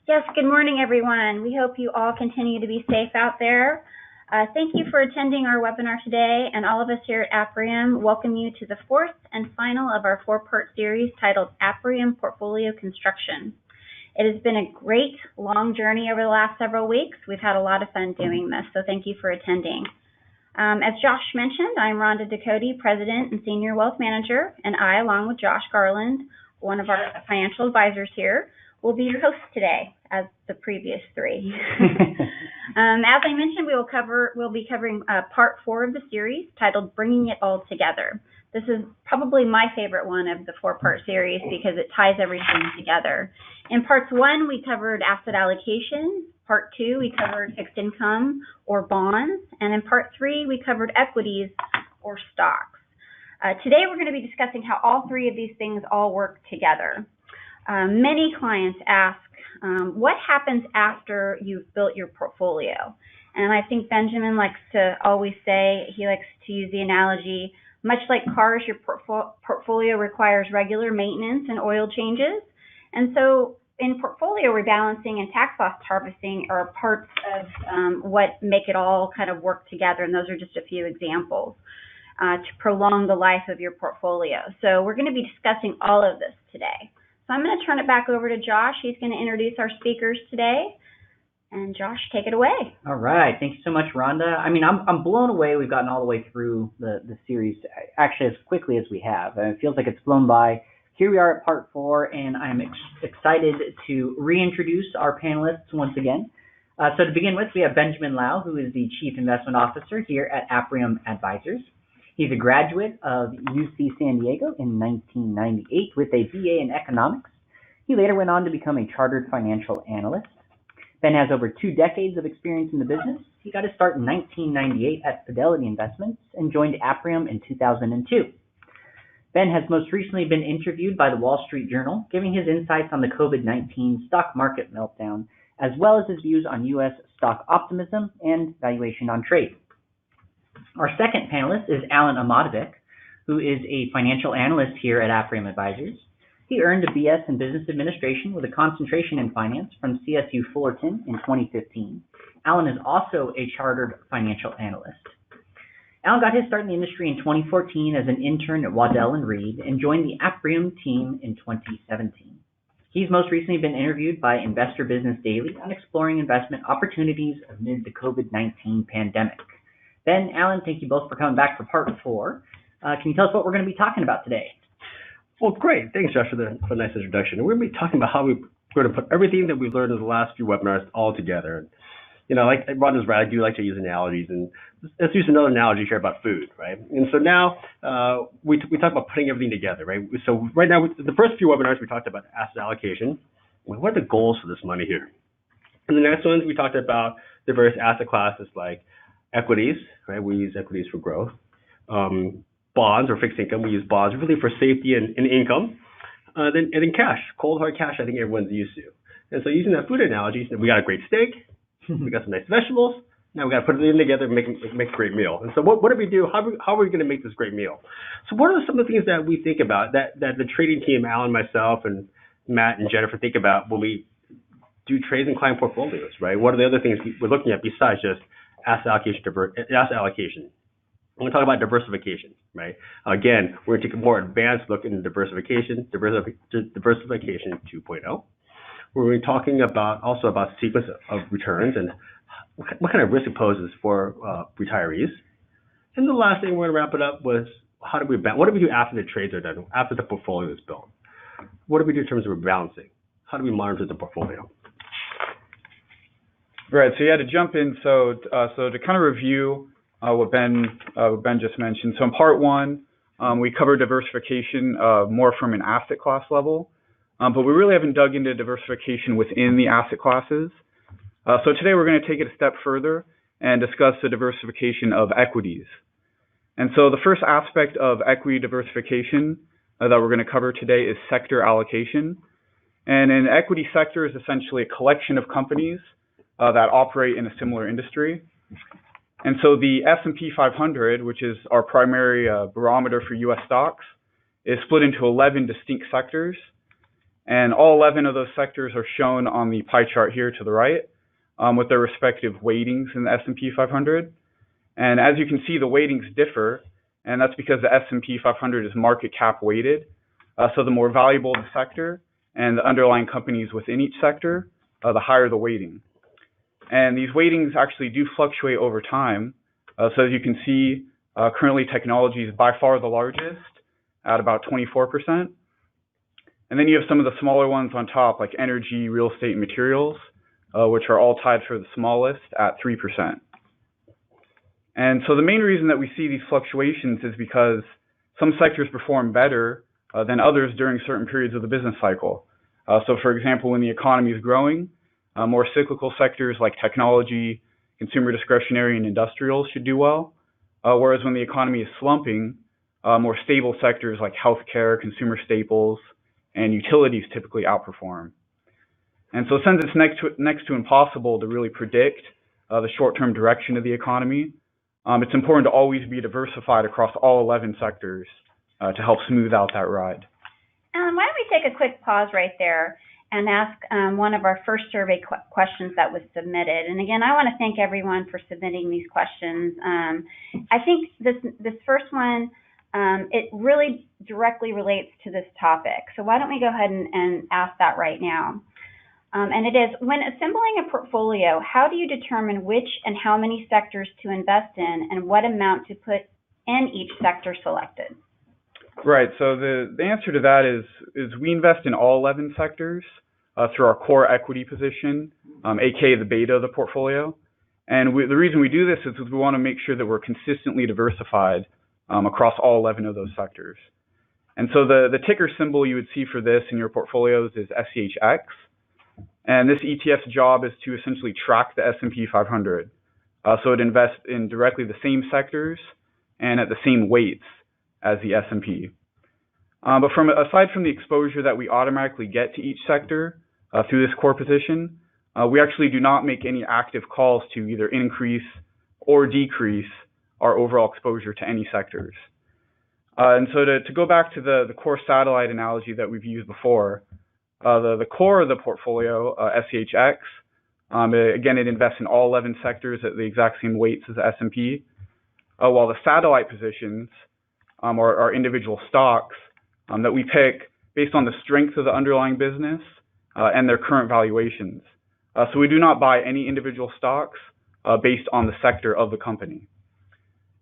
Yes, good morning, everyone. We hope you all continue to be safe out there. Thank you for attending our webinar today, and all of us here at Apriem welcome you to the fourth and final of our four-part series titled Apriem Portfolio Construction. It has been a great, long journey over the last several weeks. We've had a lot of fun doing this, so thank you for attending. As Josh mentioned, I'm Rhonda Ducote, President and Senior Wealth Manager, and I, along with Josh Garland, one of our financial advisors here, will be your host today, as the previous three. As I mentioned, we'll be covering part 4 of the series titled Bringing It All Together. This is probably my favorite one of the 4-part series because it ties everything together. In parts 1, we covered asset allocation. Part 2, we covered fixed income or bonds. And in part 3, we covered equities or stocks. Today, we're going to be discussing how all 3 of these things all work together. Many clients ask, what happens after you've built your portfolio? And I think Benjamin likes to always say, he likes to use the analogy, much like cars, your portfolio requires regular maintenance and oil changes. And so in portfolio rebalancing and tax loss harvesting are parts of what make it all kind of work together. And those are just a few examples to prolong the life of your portfolio. So we're going to be discussing all of this today. So I'm going to turn it back over to Josh. He's going to introduce our speakers today. And Josh, take it away. All right. Thank you so much, Rhonda. I mean, I'm blown away. We've gotten all the way through the series actually as quickly as we have. It feels like it's flown by. Here we are at part 4, and I'm excited to reintroduce our panelists once again. So to begin with, we have Benjamin Lau, who is the Chief Investment Officer here at Apriem Advisors. He's a graduate of UC San Diego in 1998 with a BA in economics. He later went on to become a chartered financial analyst. Ben has over 2 decades of experience in the business. He got his start in 1998 at Fidelity Investments and joined Apriem in 2002. Ben has most recently been interviewed by the Wall Street Journal, giving his insights on the COVID-19 stock market meltdown, as well as his views on U.S. stock optimism and valuation on trade. Our second panelist is Alan Ahmatovic, who is a financial analyst here at Apriem Advisors. He earned a BS in Business Administration with a concentration in finance from CSU Fullerton in 2015. Alan is also a chartered financial analyst. Alan got his start in the industry in 2014 as an intern at Waddell & Reed and joined the Apriem team in 2017. He's most recently been interviewed by Investor Business Daily on exploring investment opportunities amid the COVID-19 pandemic. Ben, Alan, thank you both for coming back for part 4. Can you tell us what we're going to be talking about today? Well, great. Thanks, Josh, for the nice introduction. We're going to be talking about how we're going to put everything that we've learned in the last few webinars all together. You know, like Rhonda's right, I do like to use analogies, and let's use another analogy here about food, right? And so now we talk about putting everything together, right? So right now, the first few webinars, we talked about asset allocation. What are the goals for this money here? And the next ones, we talked about the various asset classes like equities, right? We use equities for growth. Bonds or fixed income, we use bonds really for safety and income. And then cash, cold hard cash, I think everyone's used to. And so using that food analogy, we got a great steak, we got some nice vegetables, now we got to put it in together and make a great meal. And so what do we do? How are we going to make this great meal? So what are some of the things that we think about, that the trading team, Alan, myself, and Matt and Jennifer think about when we do trades and client portfolios, right? What are the other things we're looking at besides just asset allocation? I'm going to talk about diversification, right? Again, we're going to take a more advanced look into diversification 2.0. We're going to be talking also about sequence of returns and what kind of risk it poses for retirees. And the last thing we're going to wrap it up was what do we do after the trades are done, after the portfolio is built? What do we do in terms of rebalancing? How do we monitor the portfolio? Right, so you had to jump in. So to kind of review what Ben just mentioned. So in part 1, we covered diversification more from an asset class level, but we really haven't dug into diversification within the asset classes. So today we're going to take it a step further and discuss the diversification of equities. And so the first aspect of equity diversification that we're going to cover today is sector allocation. And an equity sector is essentially a collection of companies that operate in a similar industry. And so the S&P 500, which is our primary barometer for U.S. stocks, is split into 11 distinct sectors. And all 11 of those sectors are shown on the pie chart here to the right, with their respective weightings in the S&P 500. And as you can see, the weightings differ, and that's because the S&P 500 is market cap weighted. So the more valuable the sector and the underlying companies within each sector, the higher the weighting. And these weightings actually do fluctuate over time. So as you can see, currently technology is by far the largest at about 24%. And then you have some of the smaller ones on top, like energy, real estate, and materials, which are all tied for the smallest at 3%. And so the main reason that we see these fluctuations is because some sectors perform better than others during certain periods of the business cycle. So for example, when the economy is growing, more cyclical sectors like technology, consumer discretionary, and industrials should do well. Whereas when the economy is slumping, more stable sectors like healthcare, consumer staples, and utilities typically outperform. And so since it's next to impossible to really predict the short-term direction of the economy, it's important to always be diversified across all 11 sectors to help smooth out that ride. Alan, why don't we take a quick pause right there and ask one of our first survey questions that was submitted. And again, I want to thank everyone for submitting these questions. I think this first one, it really directly relates to this topic. So why don't we go ahead and ask that right now? And it is, when assembling a portfolio, how do you determine which and how many sectors to invest in and what amount to put in each sector selected? Right, so the answer to that is we invest in all 11 sectors through our core equity position, aka the beta of the portfolio. And the reason we do this is because we want to make sure that we're consistently diversified across all 11 of those sectors. And so the ticker symbol you would see for this in your portfolios is SCHX. And this ETF's job is to essentially track the S&P 500. So it invests in directly the same sectors and at the same weights as the S&P. But aside from the exposure that we automatically get to each sector through this core position, we actually do not make any active calls to either increase or decrease our overall exposure to any sectors. And so to go back to the core satellite analogy that we've used before, the core of the portfolio, SCHX, again, it invests in all 11 sectors at the exact same weights as the S&P, while the satellite positions are individual stocks that we pick based on the strength of the underlying business and their current valuations. So we do not buy any individual stocks based on the sector of the company.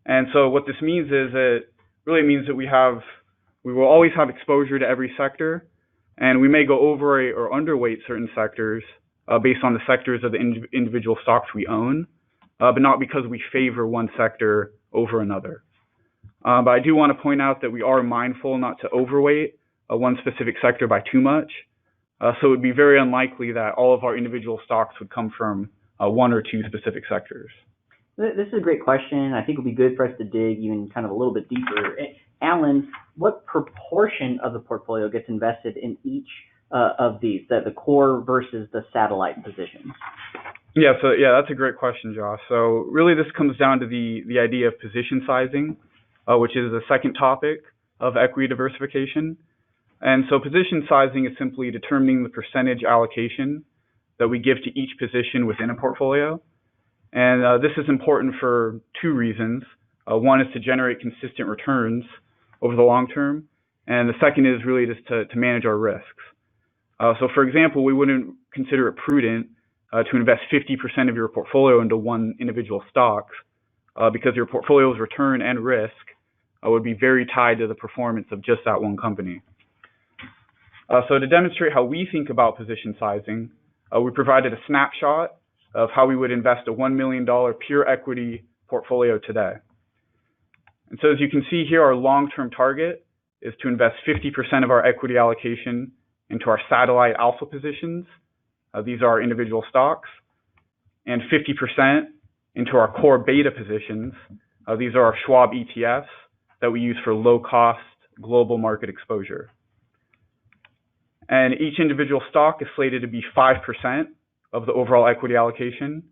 And so what this means is it really means that we will always have exposure to every sector, and we may go over or underweight certain sectors based on the sectors of the individual stocks we own, but not because we favor one sector over another. But I do want to point out that we are mindful not to overweight one specific sector by too much. So it would be very unlikely that all of our individual stocks would come from one or two specific sectors. This is a great question. I think it would be good for us to dig even kind of a little bit deeper. Alan, what proportion of the portfolio gets invested in each of these, the core versus the satellite positions? Yeah, that's a great question, Josh. So really this comes down to the idea of position sizing, which is the second topic of equity diversification. And so position sizing is simply determining the percentage allocation that we give to each position within a portfolio. And this is important for two reasons. One is to generate consistent returns over the long term, and the second is really just to manage our risks. So for example, we wouldn't consider it prudent to invest 50% of your portfolio into one individual stock because your portfolio's return and risk would be very tied to the performance of just that one company. So to demonstrate how we think about position sizing, we provided a snapshot of how we would invest a $1 million pure equity portfolio today. And so as you can see here, our long-term target is to invest 50% of our equity allocation into our satellite alpha positions. These are our individual stocks, and 50% into our core beta positions. These are our Schwab ETFs that we use for low-cost global market exposure. And each individual stock is slated to be 5% of the overall equity allocation,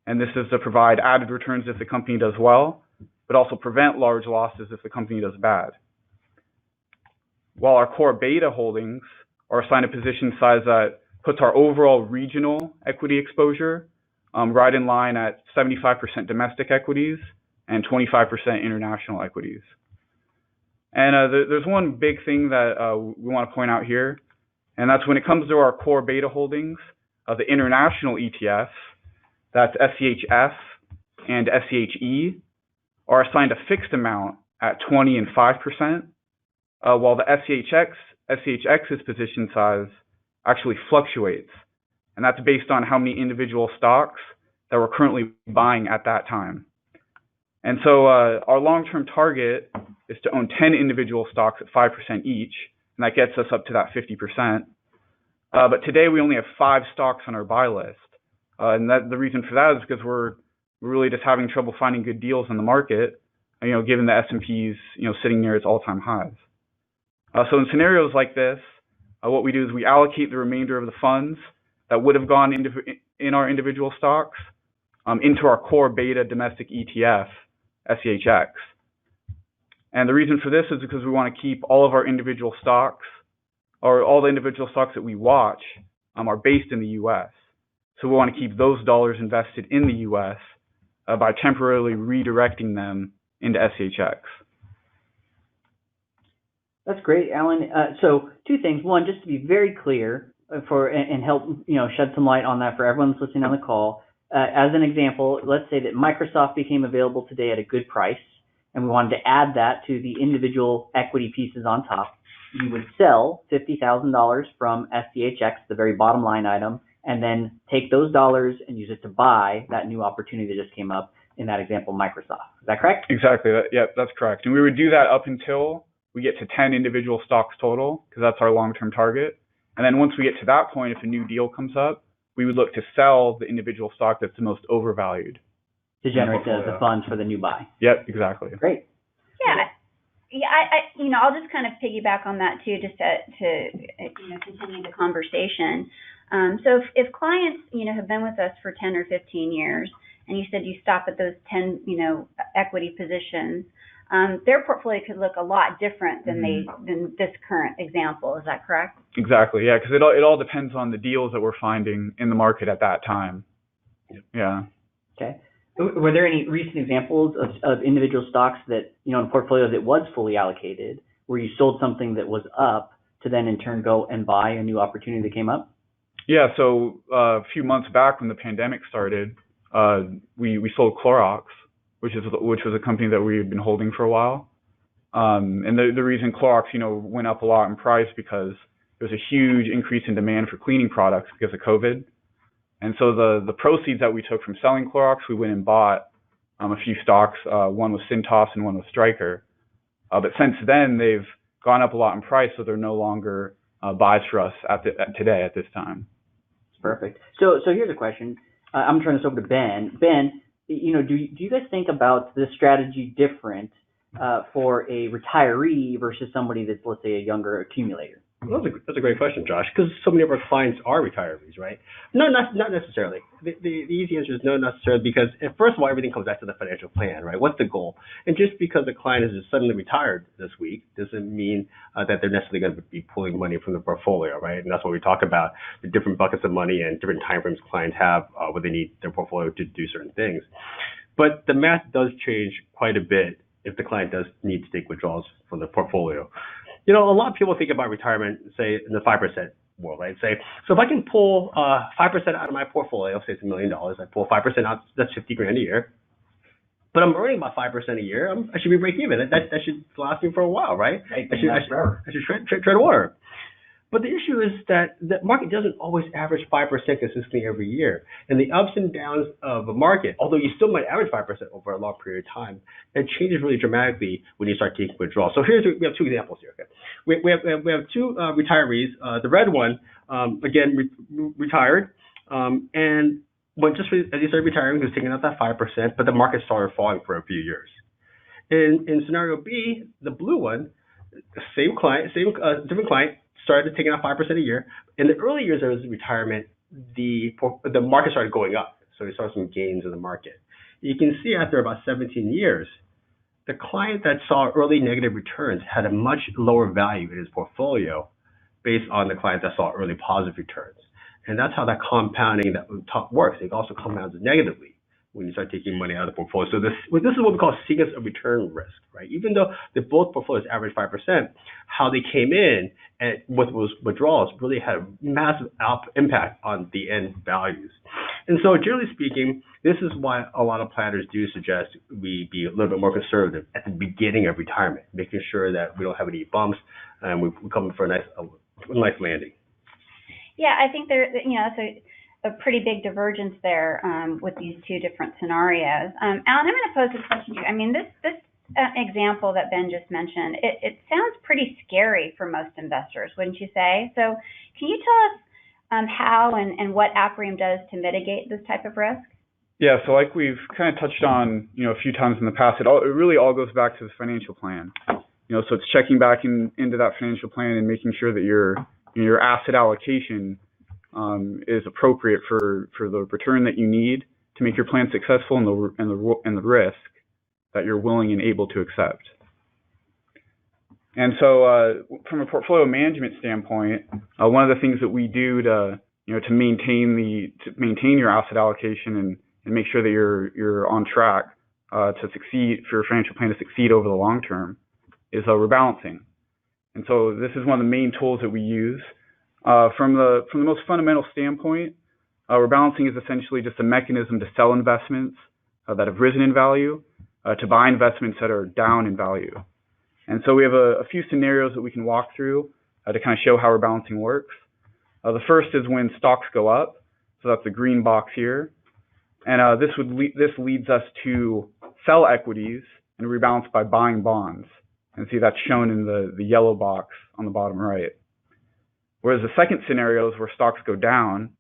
and this is to provide added returns if the company does well, but also prevent large losses if the company does bad. While our core beta holdings or assigned a position size that puts our overall regional equity exposure right in line at 75% domestic equities and 25% international equities. And there's one big thing that we want to point out here, and that's when it comes to our core beta holdings, the international ETFs, that's SCHF and SCHE, are assigned a fixed amount at 20 and 5%, while the SCHX's position size actually fluctuates. And that's based on how many individual stocks that we're currently buying at that time. And so our long-term target is to own 10 individual stocks at 5% each, and that gets us up to that 50%. But today we only have 5 stocks on our buy list. And the reason for that is because we're really just having trouble finding good deals in the market, given the S&P's, sitting near its all-time highs. So in scenarios like this, what we do is we allocate the remainder of the funds that would have gone in our individual stocks into our core beta domestic ETF, SCHX. And the reason for this is because we want to keep all of our individual stocks, or all the individual stocks that we watch are based in the U.S. So we want to keep those dollars invested in the U.S. By temporarily redirecting them into SCHX. That's great, Alan. So 2 things. One, just to be very clear and help shed some light on that for everyone that's listening on the call. As an example, let's say that Microsoft became available today at a good price, and we wanted to add that to the individual equity pieces on top. You would sell $50,000 from SCHX, the very bottom line item, and then take those dollars and use it to buy that new opportunity that just came up, in that example, Microsoft. Is that correct? Exactly. That's correct. And we would do that up until we get to 10 individual stocks total, because that's our long-term target. And then once we get to that point, if a new deal comes up, we would look to sell the individual stock that's the most overvalued. To generate the funds for the new buy. Yep, exactly. Great. Yeah, I'll just kind of piggyback on that too, just to continue the conversation. So if clients, have been with us for 10 or 15 years, and you said you stop at those 10, equity positions, their portfolio could look a lot different than than this current example. Is that correct? Exactly. Yeah, because it all depends on the deals that we're finding in the market at that time. Yeah. Okay. Were there any recent examples of individual stocks that, in a portfolio that was fully allocated, where you sold something that was up to then in turn go and buy a new opportunity that came up? Yeah. So a few months back when the pandemic started, we sold Clorox, which was a company that we had been holding for a while. And the reason Clorox, went up a lot in price because there was a huge increase in demand for cleaning products because of COVID. And so the proceeds that we took from selling Clorox, we went and bought a few stocks. One was Cintas and one was Stryker. But since then, they've gone up a lot in price, so they're no longer buys for us today at this time. Perfect. So here's a question. I'm turning this over to Ben. Ben, do you guys think about this strategy different for a retiree versus somebody that's, let's say, a younger accumulator? Well, that's a great question, Josh, because so many of our clients are retirees, right? No, not necessarily. The easy answer is no, not necessarily, because first of all, everything comes back to the financial plan, right? What's the goal? And just because the client is just suddenly retired this week doesn't mean that they're necessarily going to be pulling money from the portfolio, right? And that's what we talk about, the different buckets of money and different timeframes clients have where they need their portfolio to do certain things. But the math does change quite a bit if the client does need to take withdrawals from the portfolio. A lot of people think about retirement, say, in the 5% world, right? Say, so if I can pull 5% out of my portfolio, say it's $1 million, I pull 5% out, that's $50,000 a year. But I'm earning about 5% a year. I should be break even. That should last me for a while, right? I should tread water. But the issue is that the market doesn't always average 5% consistently every year. And the ups and downs of a market, although you still might average 5% over a long period of time, it changes really dramatically when you start taking withdrawals. So we have 2 examples here. Okay? We have 2 retirees. The red one, again, retired. And just as he started retiring, he was taking out that 5%, but the market started falling for a few years. In scenario B, the blue one, same client, different client, started taking out 5% a year. In the early years of his retirement, the market started going up. So he saw some gains in the market. You can see after about 17 years, the client that saw early negative returns had a much lower value in his portfolio based on the clients that saw early positive returns. And that's how that compounding that we talk works. It also compounds negatively when you start taking money out of the portfolio. So this is what we call sequence of return risk, right? Even though both portfolios average 5%, how they came in and what was withdrawals really had a massive impact on the end values. And so generally speaking, this is why a lot of planners do suggest we be a little bit more conservative at the beginning of retirement, making sure that we don't have any bumps and we come for a nice landing. Yeah, I think there, it's a pretty big divergence there with these two different scenarios. Alan, I'm going to pose this question to you. I mean, this example that Ben just mentioned, it sounds pretty scary for most investors, wouldn't you say? So can you tell us how and what Apriem does to mitigate this type of risk? Yeah, so like we've kind of touched on, a few times in the past, it really all goes back to the financial plan. So it's checking back into that financial plan and making sure that your asset allocation is appropriate for the return that you need to make your plan successful and the risk that you're willing and able to accept. And so, from a portfolio management standpoint, one of the things that we do to maintain your asset allocation and make sure that you're on track to succeed, for your financial plan to succeed over the long term, is rebalancing. And so this is one of the main tools that we use. From the most fundamental standpoint, rebalancing is essentially just a mechanism to sell investments that have risen in value to buy investments that are down in value. And so we have a few scenarios that we can walk through to kind of show how rebalancing works. The first is when stocks go up, so that's the green box here, and this leads us to sell equities and rebalance by buying bonds. And see, that's shown in the yellow box on the bottom right. Whereas the second scenario is where stocks go down.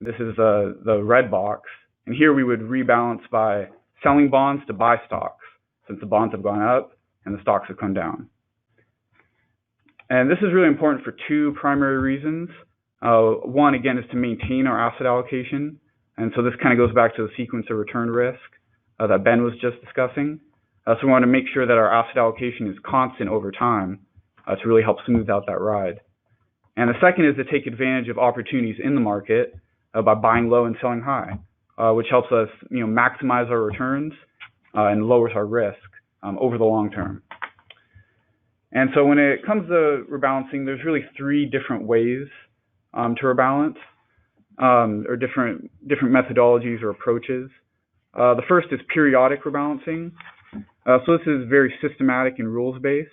This is the red box. And here we would rebalance by selling bonds to buy stocks, since the bonds have gone up and the stocks have come down. And this is really important for two primary reasons. One, again, is to maintain our asset allocation. And so this kind of goes back to the sequence of return risk that Ben was just discussing. So we want to make sure that our asset allocation is constant over time to really help smooth out that ride. And the second is to take advantage of opportunities in the market by buying low and selling high, which helps us, maximize our returns and lowers our risk over the long term. And so when it comes to rebalancing, there's really three different ways to rebalance, or different methodologies or approaches. The first is periodic rebalancing. So this is very systematic and rules-based.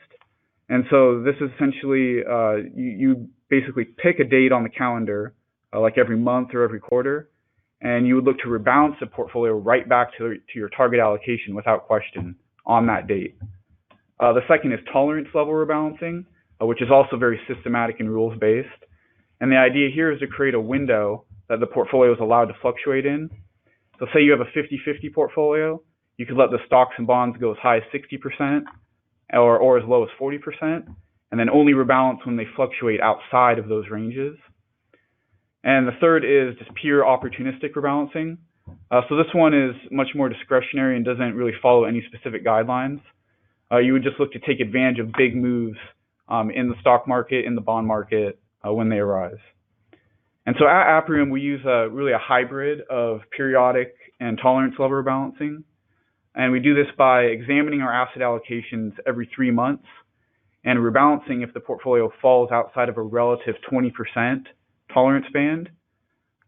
And so this is essentially, you basically pick a date on the calendar, like every month or every quarter, and you would look to rebalance the portfolio right back to your target allocation without question on that date. The second is tolerance level rebalancing, which is also very systematic and rules-based. And the idea here is to create a window that the portfolio is allowed to fluctuate in. So say you have a 50-50 portfolio, you could let the stocks and bonds go as high as 60% or as low as 40%, and then only rebalance when they fluctuate outside of those ranges. And the third is just pure opportunistic rebalancing. So this one is much more discretionary and doesn't really follow any specific guidelines. You would just look to take advantage of big moves in the stock market, in the bond market, when they arise. And so at Apriem, we use really a hybrid of periodic and tolerance level rebalancing. And we do this by examining our asset allocations every 3 months and rebalancing if the portfolio falls outside of a relative 20% tolerance band.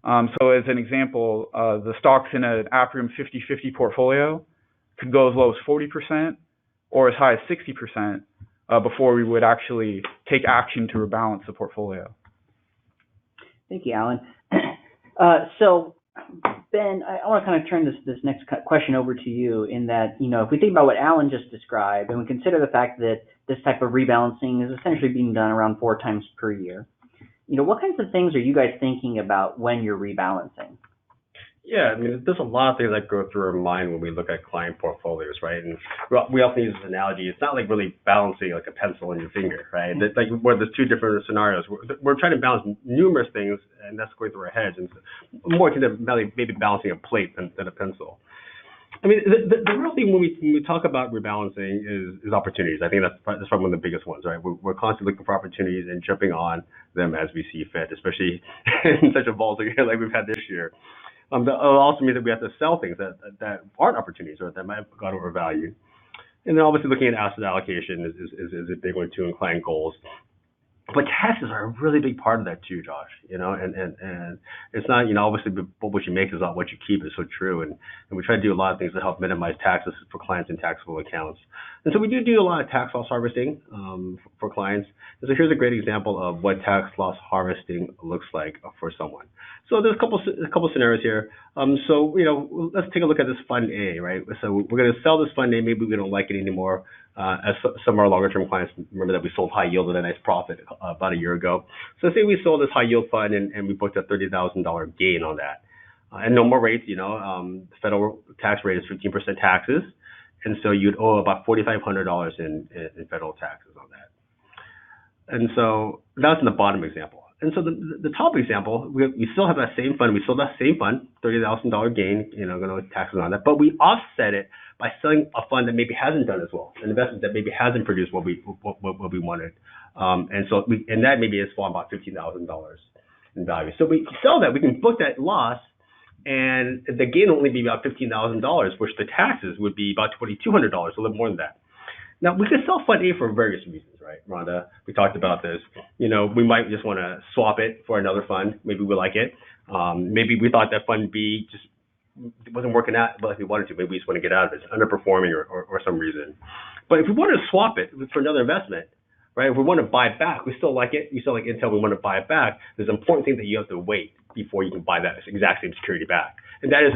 So as an example, the stocks in an Apriem 50-50 portfolio could go as low as 40% or as high as 60% before we would actually take action to rebalance the portfolio. Thank you, Alan. So, Ben, I want to kind of turn this next question over to you in that, if we think about what Alan just described and we consider the fact that this type of rebalancing is essentially being done around 4 times per year, what kinds of things are you guys thinking about when you're rebalancing? Yeah, I mean, there's a lot of things that go through our mind when we look at client portfolios, right? And we often use this analogy. It's not like really balancing like a pencil in your finger, right? Like where there's two different scenarios. We're trying to balance numerous things, and that's going through our heads. And more akin to maybe balancing a plate than a pencil. I mean, the real thing when we talk about rebalancing is opportunities. I think that's probably one of the biggest ones, right? We're constantly looking for opportunities and jumping on them as we see fit, especially in such a volatile year like we've had this year. That also means that we have to sell things that aren't opportunities or that might have gone overvalued. And then obviously looking at asset allocation is a big one too, and client goals. But taxes are a really big part of that too, Josh. And it's not, obviously what you make is not what you keep is so true. And we try to do a lot of things to help minimize taxes for clients in taxable accounts. And so we do a lot of tax loss harvesting for clients. And so here's a great example of what tax loss harvesting looks like for someone. So there's a couple scenarios here. So let's take a look at this Fund A, right? So we're going to sell this Fund A. Maybe we don't like it anymore. As some of our longer term clients remember that we sold high yield at a nice profit about a year ago. So say we sold this high yield fund and we booked a $30,000 gain on that. And no more rates, the federal tax rate is 15% taxes. And so you'd owe about $4,500 in federal taxes on that. And so that's in the bottom example. And so the top example, we still have that same fund. We sold that same fund, $30,000 gain, going to taxes on that. But we offset it by selling a fund that maybe hasn't done as well, an investment that maybe hasn't produced what we wanted. And that maybe is for about $15,000 in value. So we sell that, we can book that loss, and the gain will only be about $15,000, which the taxes would be about $2,200, a little more than that. Now, we can sell Fund A for various reasons, right, Rhonda? We talked about this. We might just want to swap it for another fund. Maybe we like it. Maybe we thought that Fund B just wasn't working out like we wanted to. Maybe we just want to get out of it. It's underperforming or some reason. But if we wanted to swap it for another investment, right, if we want to buy it back, we still like it. We still like Intel. We want to buy it back. There's an important thing that you have to wait before you can buy that exact same security back. And that is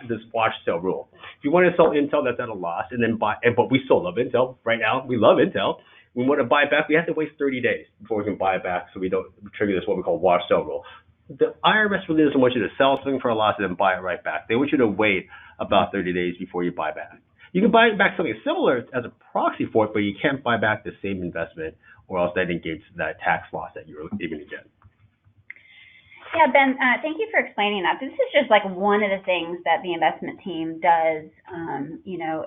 this watch sell rule. If you want to sell Intel that's at a loss and then but we still love Intel right now. We love Intel. We want to buy it back. We have to wait 30 days before we can buy it back, so we don't trigger this what we call watch sell rule. The IRS really doesn't want you to sell something for a loss and then buy it right back. They want you to wait about 30 days before you buy back. You can buy back something similar as a proxy for it, but you can't buy back the same investment, or else that negates that tax loss that you're aiming to get. Yeah, Ben, thank you for explaining that. This is just like one of the things that the investment team does,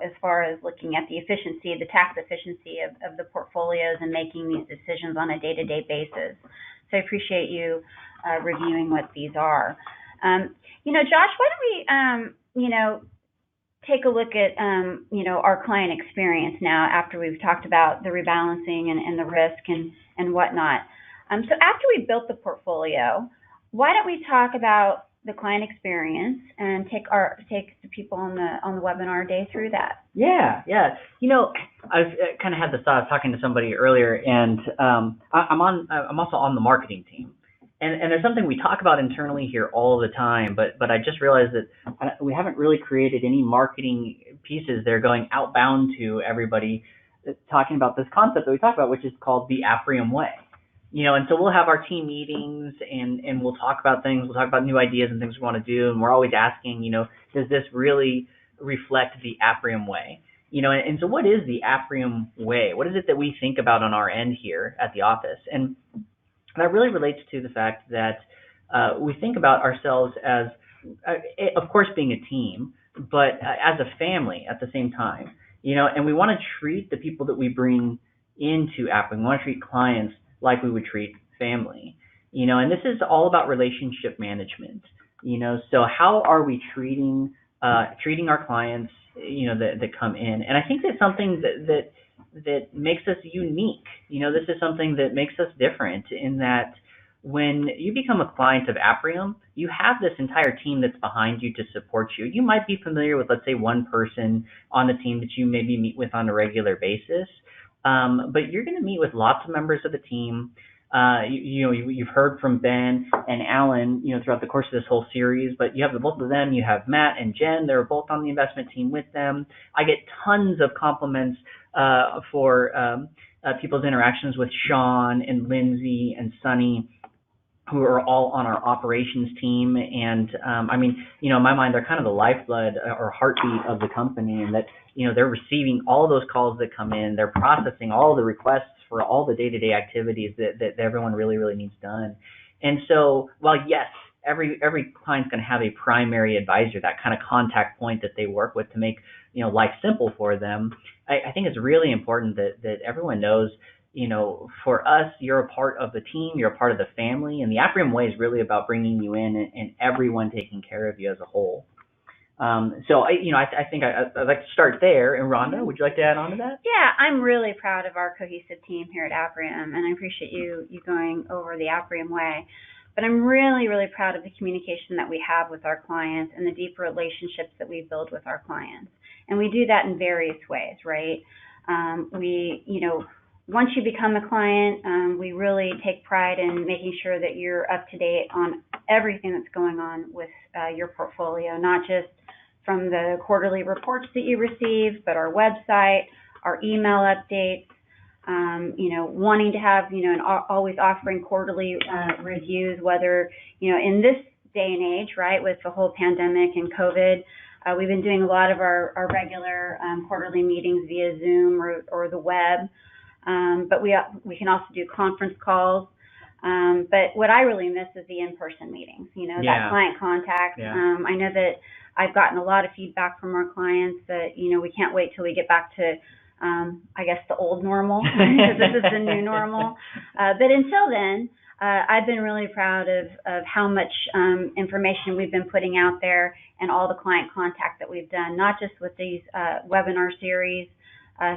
as far as looking at the efficiency, the tax efficiency of the portfolios and making these decisions on a day-to-day basis. So I appreciate you reviewing what these are. Josh, why don't we, take a look at, our client experience now after we've talked about the rebalancing and the risk and whatnot. So after we built the portfolio, why don't we talk about the client experience and take the people on the webinar day through that? Yeah. I've kind of had this thought. I was talking to somebody earlier, and I'm also on the marketing team. And there's something we talk about internally here all the time, but I just realized that we haven't really created any marketing pieces. They're going outbound to everybody, talking about this concept that we talked about, which is called the Apriem way. And so we'll have our team meetings and we'll talk about things. We'll talk about new ideas and things we want to do. And we're always asking, does this really reflect the Apriem way? And so what is the Apriem way? What is it that we think about on our end here at the office? And that really relates to the fact that we think about ourselves as, of course, being a team, but as a family at the same time, and we want to treat the people that we bring into Apriem. We want to treat clients like we would treat family, and this is all about relationship management, so how are we treating our clients, that come in? And I think that's something that makes us unique. This is something that makes us different in that when you become a client of Apriem, you have this entire team that's behind you to support you. You might be familiar with, let's say, one person on the team that you maybe meet with on a regular basis. But you're going to meet with lots of members of the team. You've heard from Ben and Alan, throughout the course of this whole series, but you have both of them. You have Matt and Jen. They're both on the investment team with them. I get tons of compliments for people's interactions with Sean and Lindsay and Sunny, who are all on our operations team. And in my mind, they're kind of the lifeblood or heartbeat of the company, and that, they're receiving all those calls that come in. They're processing all the requests for all the day-to-day activities that everyone really, really needs done. And so while, yes, every client's going to have a primary advisor, that kind of contact point that they work with to make life simple for them. I think it's really important that everyone knows, for us, you're a part of the team, you're a part of the family, and the Apriem way is really about bringing you in and everyone taking care of you as a whole. So I think I'd like to start there. And Rhonda, would you like to add on to that? Yeah, I'm really proud of our cohesive team here at Apriem, and I appreciate you going over the Apriem way. But I'm really, really proud of the communication that we have with our clients and the deep relationships that we build with our clients. And we do that in various ways, right? Once you become a client, we really take pride in making sure that you're up to date on everything that's going on with your portfolio, not just from the quarterly reports that you receive, but our website, our email updates, wanting to have, and always offering quarterly reviews, whether, in this day and age, right, with the whole pandemic and COVID, we've been doing a lot of our regular quarterly meetings via Zoom or the web, but we can also do conference calls. But what I really miss is the in-person meetings, that client contact. Yeah. I know that I've gotten a lot of feedback from our clients that, we can't wait till we get back to, I guess, the old normal, because this is the new normal. But until then, I've been really proud of how much information we've been putting out there and all the client contact that we've done, not just with these webinar series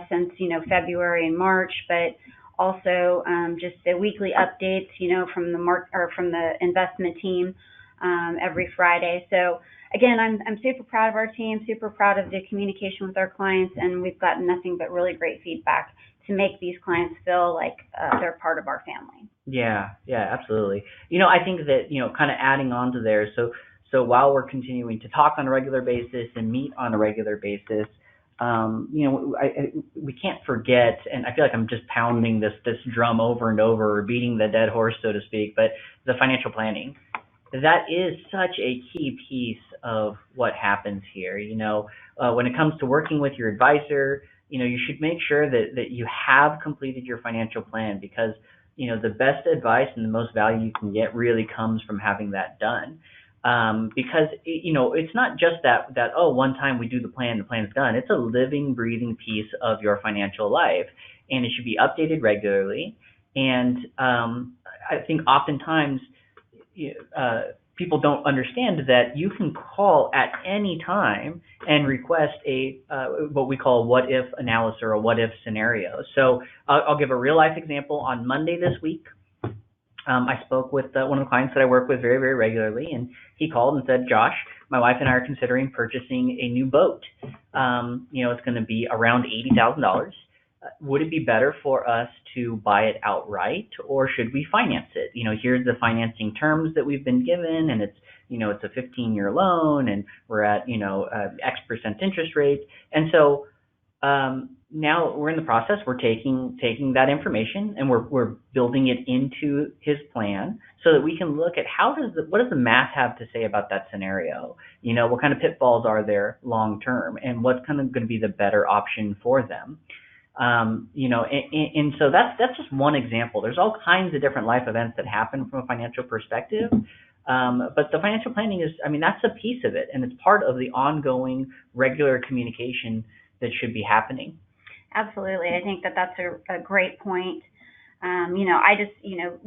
since, February and March, but also just the weekly updates, from the investment team every Friday. So again, I'm super proud of our team, super proud of the communication with our clients, and we've gotten nothing but really great feedback to make these clients feel like they're part of our family. Yeah, absolutely. I think that, kind of adding on to there, so while we're continuing to talk on a regular basis and meet on a regular basis, we can't forget, and I feel like I'm just pounding this drum over and over, beating the dead horse, so to speak, but the financial planning. That is such a key piece of what happens here. When it comes to working with your advisor, you should make sure that you have completed your financial plan, because, the best advice and the most value you can get really comes from having that done. Because, it's not just that, one time we do the plan is done. It's a living, breathing piece of your financial life, and it should be updated regularly. And I think oftentimes people don't understand that you can call at any time and request a what we call what if analysis or a what if scenario. So I'll give a real life example. On Monday this week, I spoke with one of the clients that I work with very, very regularly, and he called and said, Josh, my wife and I are considering purchasing a new boat. It's going to be around $80,000. Would it be better for us to buy it outright, or should we finance it? Here's the financing terms that we've been given, and it's a 15-year loan, and we're at, X% interest rate. And so now we're in the process. We're taking that information and we're building it into his plan so that we can look at what does the math have to say about that scenario? What kind of pitfalls are there long term, and what's kind of going to be the better option for them? And so that's just one example. There's all kinds of different life events that happen from a financial perspective. But the financial planning that's a piece of it, and it's part of the ongoing regular communication that should be happening. Absolutely. I think that's a great point. I just,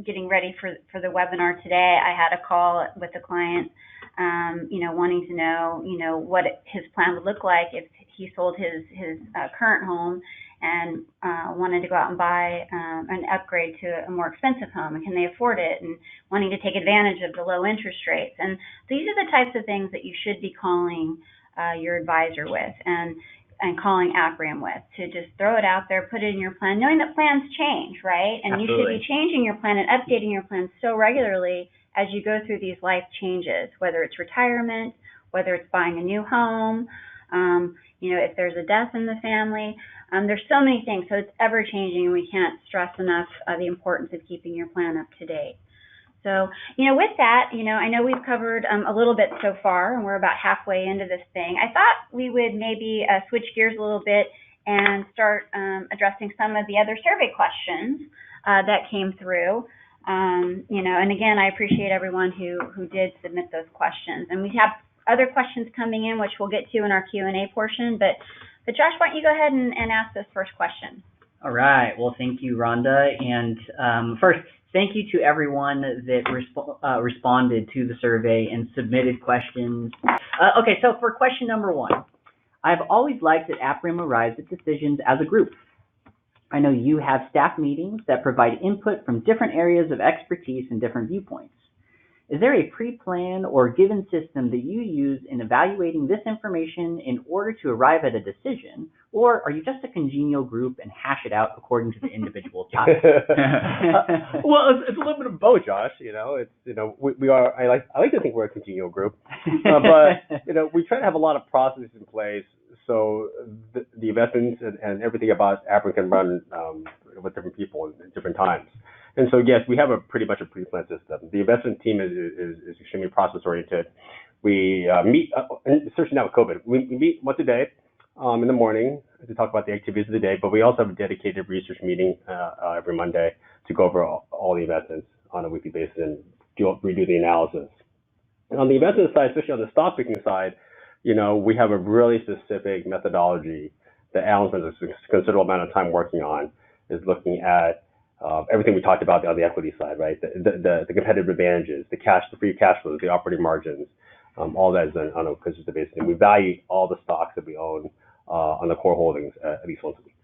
getting ready for the webinar today, I had a call with a client, wanting to know, what his plan would look like if he sold his current home and wanted to go out and buy an upgrade to a more expensive home, and can they afford it, and wanting to take advantage of the low interest rates. And these are the types of things that you should be calling your advisor with and calling Apriem with, to just throw it out there, put it in your plan, knowing that plans change, right? And Absolutely. You should be changing your plan and updating your plan so regularly as you go through these life changes, whether it's retirement, whether it's buying a new home, if there's a death in the family. There's so many things, so it's ever changing, and we can't stress enough the importance of keeping your plan up to date. So, with that, I know we've covered a little bit so far, and we're about halfway into this thing. I thought we would maybe switch gears a little bit and start addressing some of the other survey questions that came through. And again, I appreciate everyone who did submit those questions. And we have other questions coming in, which we'll get to in our Q&A portion. But Josh, why don't you go ahead and ask this first question? All right. Well, thank you, Rhonda. And first, thank you to everyone that responded to the survey and submitted questions. Okay, so for question number 1, I've always liked that Apriem arrives at decisions as a group. I know you have staff meetings that provide input from different areas of expertise and different viewpoints. Is there a pre-planned or given system that you use in evaluating this information in order to arrive at a decision, or are you just a congenial group and hash it out according to the individual topic? Well, it's a little bit of both, Josh. We are. I like to think we're a congenial group, but we try to have a lot of processes in place so the investments and everything about Apriem can run with different people at different times. And so, yes, we have pretty much a pre-planned system. The investment team is extremely process-oriented. We meet, especially now with COVID, we meet once a day in the morning to talk about the activities of the day, but we also have a dedicated research meeting every Monday to go over all the investments on a weekly basis and redo the analysis. And on the investment side, especially on the stock picking side, we have a really specific methodology that Alan spends a considerable amount of time working on, is looking at everything we talked about on the equity side, right? The competitive advantages, the free cash flows, the operating margins, all that is done on a consistent basis. And we value all the stocks that we own on the core holdings at least once a week.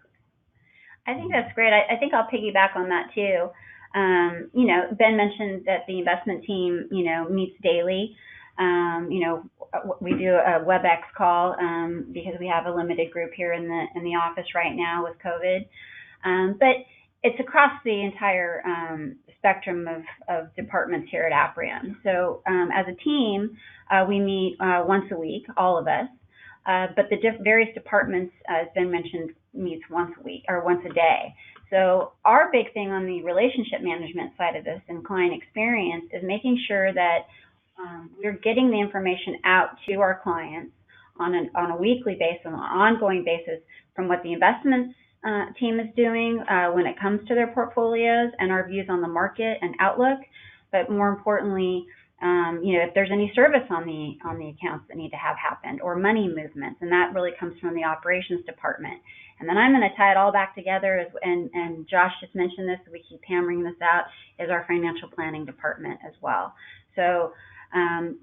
I think that's great. I think I'll piggyback on that too. Ben mentioned that the investment team, meets daily. We do a WebEx call because we have a limited group here in the office right now with COVID. But it's across the entire spectrum of departments here at Apriem. So as a team, we meet once a week, all of us. But the various departments, as Ben mentioned, meets once a week or once a day. So our big thing on the relationship management side of this and client experience is making sure that we're getting the information out to our clients on a weekly basis, on an ongoing basis, from what the investments team is doing when it comes to their portfolios and our views on the market and outlook. But more importantly, if there's any service on the accounts that need to have happened or money movements, and that really comes from the operations department. And then I'm going to tie it all back together, and Josh just mentioned this, so we keep hammering this out, is our financial planning department as well. So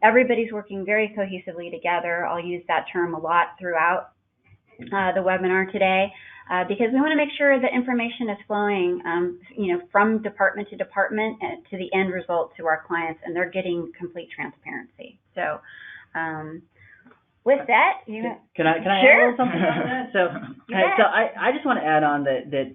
everybody's working very cohesively together. I'll use that term a lot throughout the webinar today because we want to make sure that information is flowing, from department to department to the end result to our clients, and they're getting complete transparency. So with that, can I sure. add something on that? So I just want to add on that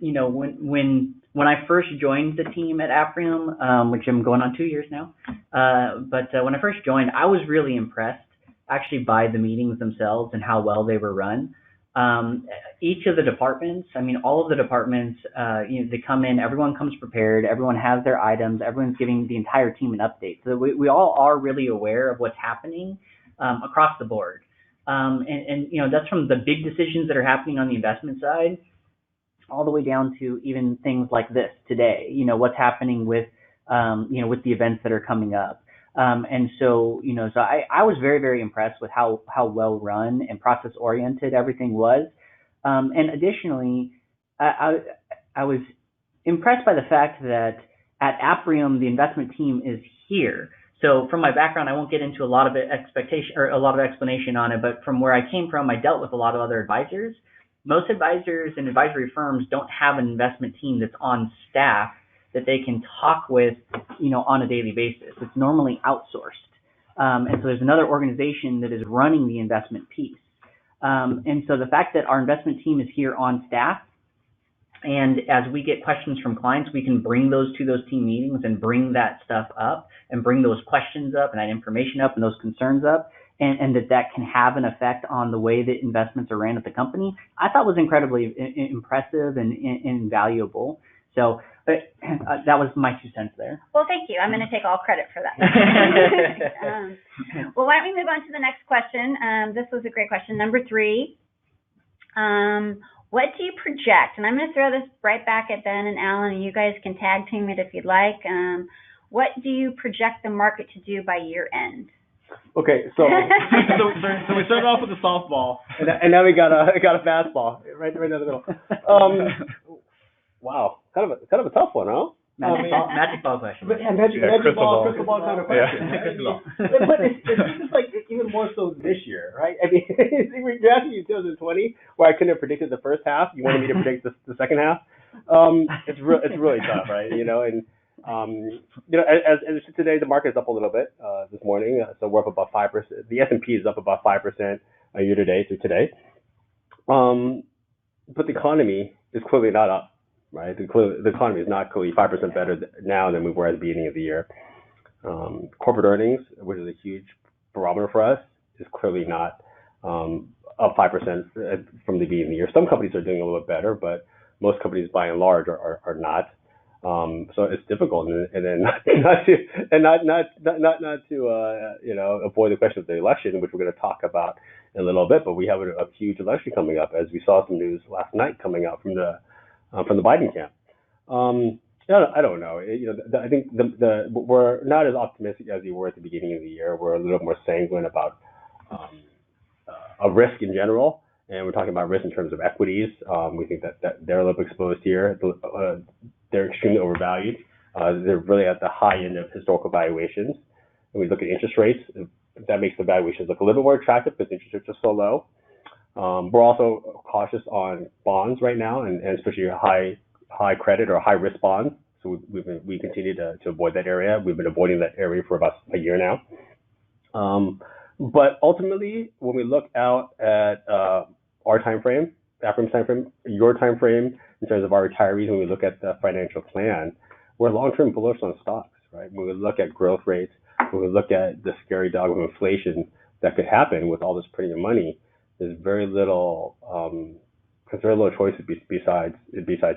when I first joined the team at Apriem, which I'm going on 2 years now, but when I first joined, I was really impressed actually by the meetings themselves and how well they were run. Each of the departments, all of the departments, they come in, everyone comes prepared, everyone has their items, everyone's giving the entire team an update. So we all are really aware of what's happening across the board. And that's from the big decisions that are happening on the investment side all the way down to even things like this today, what's happening with the events that are coming up. And so I was very, very impressed with how well run and process oriented everything was. And additionally, I was impressed by the fact that at Apriem, the investment team is here. So from my background, I won't get into a lot of explanation on it, but from where I came from, I dealt with a lot of other advisors. Most advisors and advisory firms don't have an investment team that's on staff that they can talk with, on a daily basis. It's normally outsourced. And so there's another organization that is running the investment piece. And so the fact that our investment team is here on staff, and as we get questions from clients, we can bring those to those team meetings and bring that stuff up and bring those questions up and that information up and those concerns up, and that can have an effect on the way that investments are ran at the company, I thought was incredibly impressive and invaluable. So that was my 2 cents there. Well, thank you. I'm going to take all credit for that. Well, why don't we move on to the next question? This was a great question. Number 3. What do you project? And I'm going to throw this right back at Ben and Alan, and you guys can tag team it if you'd like. what do you project the market to do by year end? Okay, so we started off with a softball, and now we got a fastball right down the middle. Wow, kind of a tough one, huh? Magic ball question. Magic ball, crystal ball kind of question. Yeah. But it's just like even more so this year, right? I mean, if you're asking me 2020, where I couldn't have predicted the first half, you wanted me to predict the second half. It's really tough, right? And as today, the market is up a little bit this morning, so we're up about 5%. The S&P is up about 5% year to date through today. But the economy is clearly not up. Right, the economy is not clearly 5% better now than we were at the beginning of the year. Corporate earnings, which is a huge barometer for us, is clearly not up 5% from the beginning of the year. Some companies are doing a little bit better, but most companies, by and large, are not. So it's difficult, and then not to avoid the question of the election, which we're going to talk about in a little bit. But we have a huge election coming up, as we saw some news last night coming out from the Biden camp. I don't know. I think we're not as optimistic as we were at the beginning of the year. We're a little more sanguine about a risk in general, and we're talking about risk in terms of equities. We think that they're a little exposed here. They're extremely overvalued. They're really at the high end of historical valuations. When we look at interest rates, that makes the valuations look a little more attractive because interest rates are so low. We're also cautious on bonds right now, and especially high credit or high risk bonds. So we continue to avoid that area. We've been avoiding that area for about a year now. But ultimately, when we look out at our time frame, Apriem's time frame, your time frame, in terms of our retirees, when we look at the financial plan, we're long-term bullish on stocks, right? When we look at growth rates, when we look at the scary dog of inflation that could happen with all this printing of money, there's very little choices besides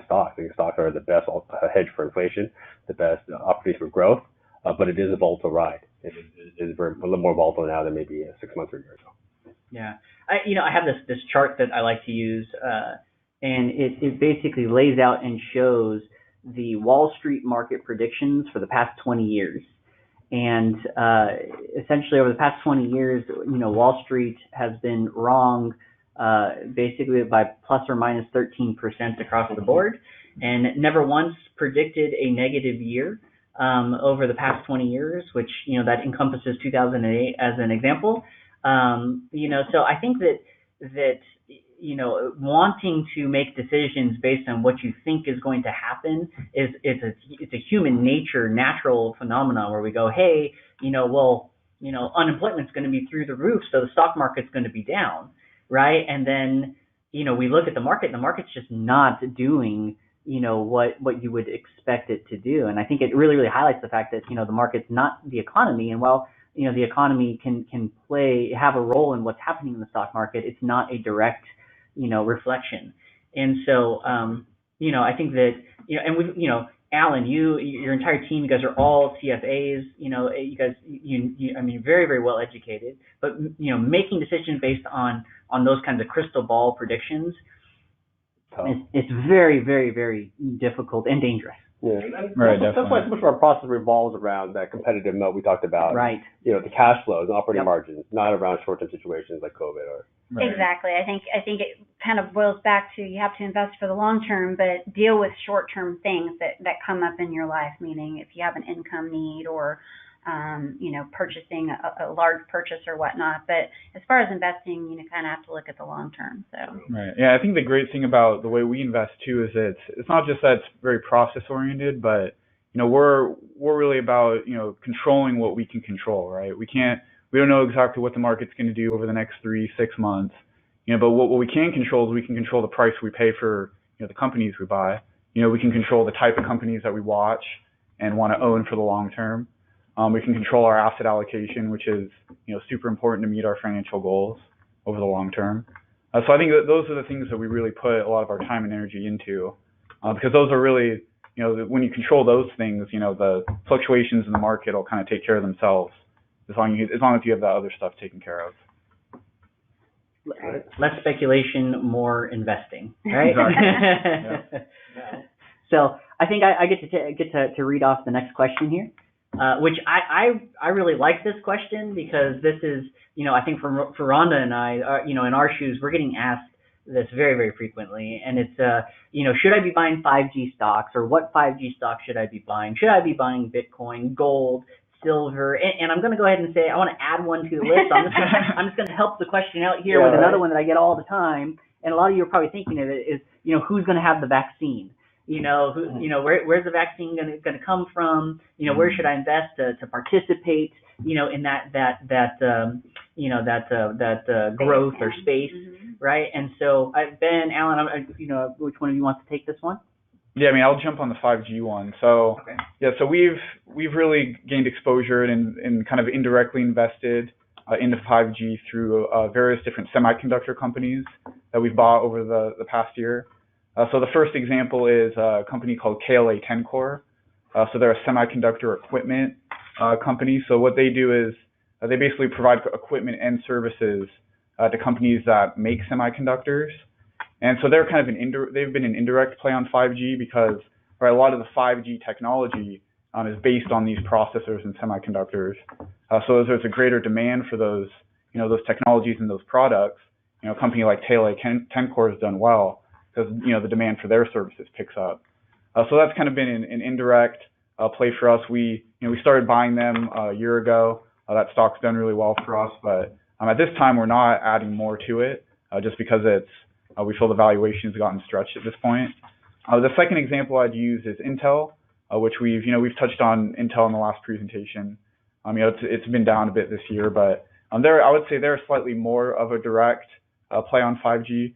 stocks. I think stocks are the best hedge for inflation, the best opportunity for growth, but it is a volatile ride. It is a little more volatile now than maybe 6 months or a year ago. Yeah, I have this chart that I like to use, and it basically lays out and shows the Wall Street market predictions for the past 20 years. And essentially, over the past 20 years, Wall Street has been wrong basically by plus or minus 13% across the board, and never once predicted a negative year over the past 20 years, which that encompasses 2008 as an example. So I think that wanting to make decisions based on what you think is going to happen it's a human nature, natural phenomenon where we go, hey, unemployment's going to be through the roof, so the stock market's going to be down, right? And then, we look at the market, and the market's just not doing, what you would expect it to do. And I think it really, really highlights the fact that, the market's not the economy. And while, the economy can have a role in what's happening in the stock market, it's not a direct reflection. And so, I think that, and we, Alan, your entire team, you guys are all CFAs, you guys, very, very well educated, but, making decisions based on those kinds of crystal ball predictions, it's very, very, very difficult and dangerous. Yeah, right. That's why so much of our process revolves around that competitive moat we talked about. Right. The cash flows, operating margins, not around short-term situations like COVID or. Right. Exactly. I think it kind of boils back to you have to invest for the long term, but deal with short-term things that come up in your life. Meaning, if you have an income need or purchasing a large purchase or whatnot. But as far as investing, you kind of have to look at the long term. So. Right. Yeah, I think the great thing about the way we invest too is it's not just that it's very process oriented, but we're really about controlling what we can control. Right. We don't know exactly what the market's going to do over the next 3-6 months. But what we can control is we can control the price we pay for the companies we buy. We can control the type of companies that we watch and want to own for the long term. We can control our asset allocation, which is super important to meet our financial goals over the long term. So I think that those are the things that we really put a lot of our time and energy into, because those are really when you control those things, the fluctuations in the market will kind of take care of themselves as long as you have that other stuff taken care of. Less speculation, more investing, right? Exactly. So I think I get to read off the next question here. which I really like this question because this is, I think for Rhonda and I, in our shoes, we're getting asked this very, very frequently. And it's, should I be buying 5G stocks, or what 5G stocks should I be buying? Should I be buying Bitcoin, gold, silver? And I'm going to go ahead and say, I want to add one to the list. I'm just going to help the question out here with another one that I get all the time. And a lot of you are probably thinking of it is, who's going to have the vaccine? Where's the vaccine going to come from? Where should I invest to participate, in that growth or space, right? And so, Ben, Alan, which one of you wants to take this one? Yeah, I'll jump on the 5G one. So, okay. Yeah, so we've really gained exposure and kind of indirectly invested into 5G through various different semiconductor companies that we've bought over the past year. So the first example is a company called KLA-Tencor. So they're a semiconductor equipment company. So what they do is they basically provide equipment and services to companies that make semiconductors. And so they're kind of they've been an indirect play on 5G because a lot of the 5G technology is based on these processors and semiconductors. So as there's a greater demand for those, those technologies and those products, a company like KLA-Tencor has done well because, the demand for their services picks up. So that's kind of been an indirect play for us. We started buying them a year ago. That stock's done really well for us, but at this time we're not adding more to it just because we feel the valuation has gotten stretched at this point. The second example I'd use is Intel, which we've touched on Intel in the last presentation. It's been down a bit this year, but I would say they're slightly more of a direct play on 5G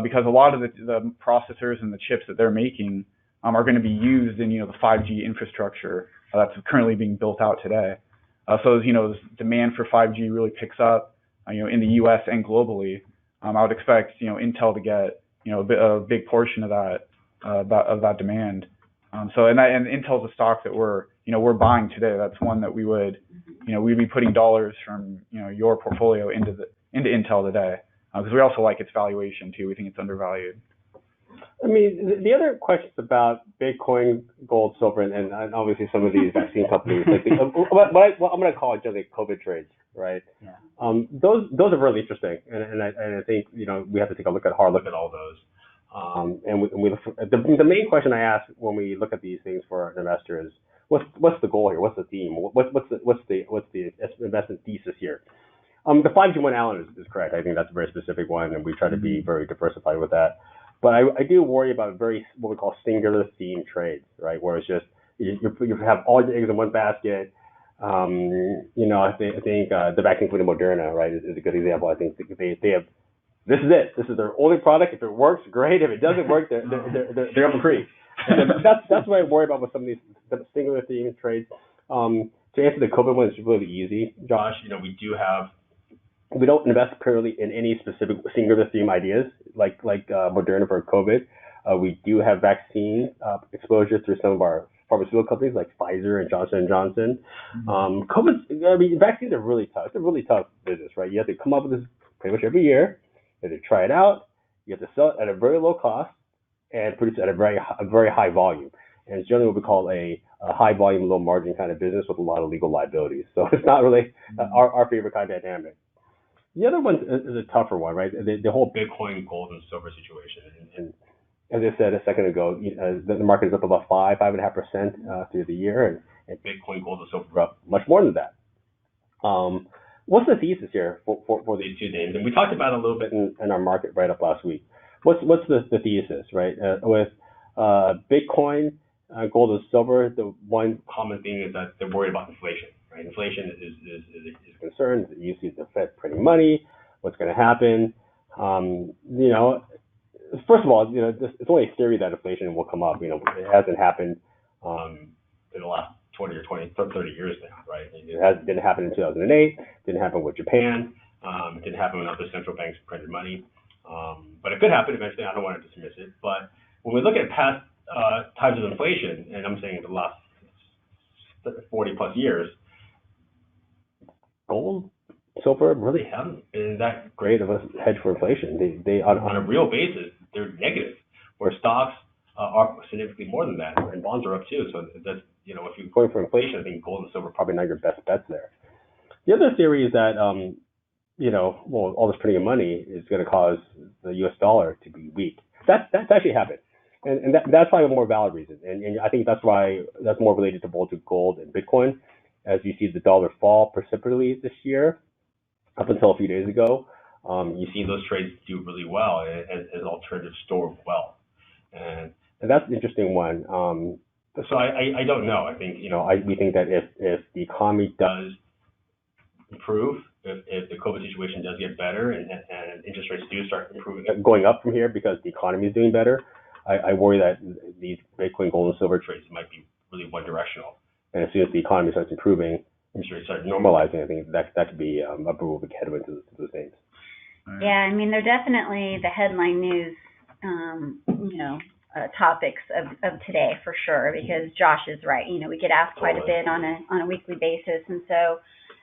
because a lot of the processors and the chips that they're making are going to be used in the 5G infrastructure that's currently being built out today. So as demand for 5G really picks up in the U.S. and globally, I would expect Intel to get a big portion of that demand. And Intel's a stock that we're buying today. That's one that we'd be putting dollars from your portfolio into Intel today because we also like its valuation too. We think it's undervalued. The other questions about Bitcoin, gold, silver, and obviously some of these vaccine companies, what I'm going to call it generally COVID trades, right? Yeah. Those are really interesting, and I think we have to take a hard look at all those. The main question I ask when we look at these things for an investor is, what's the goal here? What's the theme? What's the investment thesis here? The 5G one, Alan, is correct. I think that's a very specific one, and we try to be very diversified with that. But I do worry about what we call singular theme trades, right? Where it's just you have all your eggs in one basket. I think the vaccine company Moderna, right, is a good example. I think they have. This is it. This is their only product. If it works, great. If it doesn't work, they're up a creek. That's what I worry about with some of these singular theme trades. To answer the COVID one, it's really easy, Josh. We don't invest purely in any specific singular theme ideas like Moderna for COVID. We do have vaccine exposure through some of our pharmaceutical companies like Pfizer and Johnson & Johnson. Vaccines are really tough. It's a really tough business, right? You have to come up with this pretty much every year. You have to try it out. You have to sell it at a very low cost and produce it at a very high volume. And it's generally what we call a high volume, low margin kind of business with a lot of legal liabilities. So it's not really our favorite kind of dynamic. The other one is a tougher one, right? The whole Bitcoin, gold, and silver situation. And as I said a second ago, the market is up about 5.5% through the year, and Bitcoin, gold, and silver are up much more than that. What's the thesis here for these two names? And we talked about it a little bit in our market write-up last week. What's the thesis, right? With Bitcoin, gold, and silver, the one common thing is that they're worried about inflation. Right? Inflation is a concern. You see the Fed printing money. What's going to happen? First of all, it's only a theory that inflation will come up. It hasn't happened in the last 20 or 30 years now, right? It didn't happen in 2008. Didn't happen with Japan. It didn't happen when other central banks printed money. But it could happen eventually. I don't want to dismiss it. But when we look at past times of inflation, and I'm saying the last 40 plus years, gold, silver really haven't been that great of a hedge for inflation. They on a real basis, they're negative, where stocks are significantly more than that, and bonds are up too. So if you're going for inflation, I think gold and silver are probably not your best bets there. The other theory is that, all this printing of money is going to cause the U.S. dollar to be weak. That's actually happened. And that's probably a more valid reason. And I think that's why that's more related to both to gold and Bitcoin. As you see the dollar fall precipitously this year, up until a few days ago, you see those trades do really well as an alternative store of wealth. And that's an interesting one. So I don't know. I think, we think that if the economy does improve, if the COVID situation does get better and interest rates do start improving, going up from here because the economy is doing better, I worry that these Bitcoin, gold, and silver trades might be really one directional. And as soon as the economy starts improving, interest rates start normalizing, I think that could be a real big headwind to those names. Yeah, I mean, they're definitely the headline news, topics of today for sure, because Josh is right. We get asked quite a bit on a weekly basis. And so,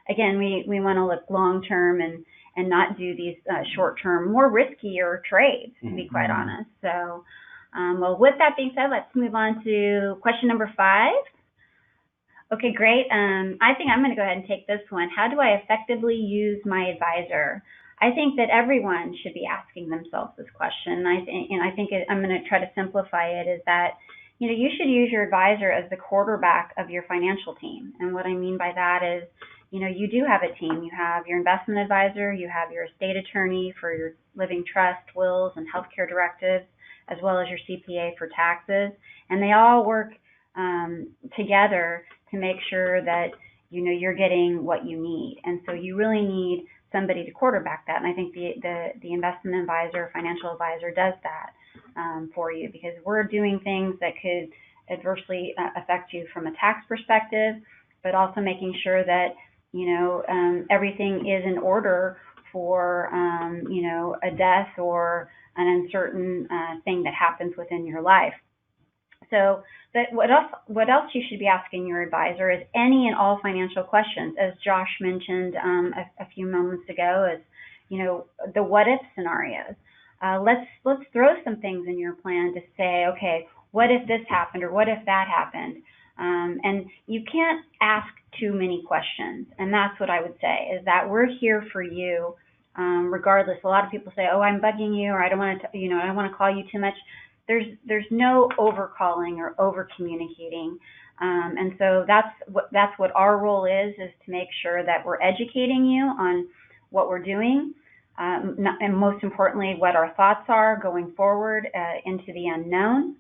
again, we want to look long-term and not do these short-term, more riskier trades, to be quite honest. So, well, with that being said, let's move on to question number 5. Okay, great. I think I'm going to go ahead and take this one. How do I effectively use my advisor? I think that everyone should be asking themselves this question. I think I'm going to try to simplify it is that, you should use your advisor as the quarterback of your financial team. And what I mean by that is, you do have a team. You have your investment advisor, you have your estate attorney for your living trust, wills, and healthcare directives, as well as your CPA for taxes. And they all work together to make sure that, you're getting what you need. And so you really need somebody to quarterback that. And I think the investment advisor, financial advisor does that for you, because we're doing things that could adversely affect you from a tax perspective, but also making sure that, everything is in order for, a death or an uncertain thing that happens within your life. So what else you should be asking your advisor is any and all financial questions, as Josh mentioned a few moments ago, is the what if scenarios. Let's throw some things in your plan to say, okay, what if this happened or what if that happened? And you can't ask too many questions, and that's what I would say is that we're here for you, regardless. A lot of people say, oh, I'm bugging you, or I don't want to, I don't want to call you too much. There's no over-calling or over-communicating. And so that's what our role is to make sure that we're educating you on what we're doing, and most importantly, what our thoughts are going forward into the unknown,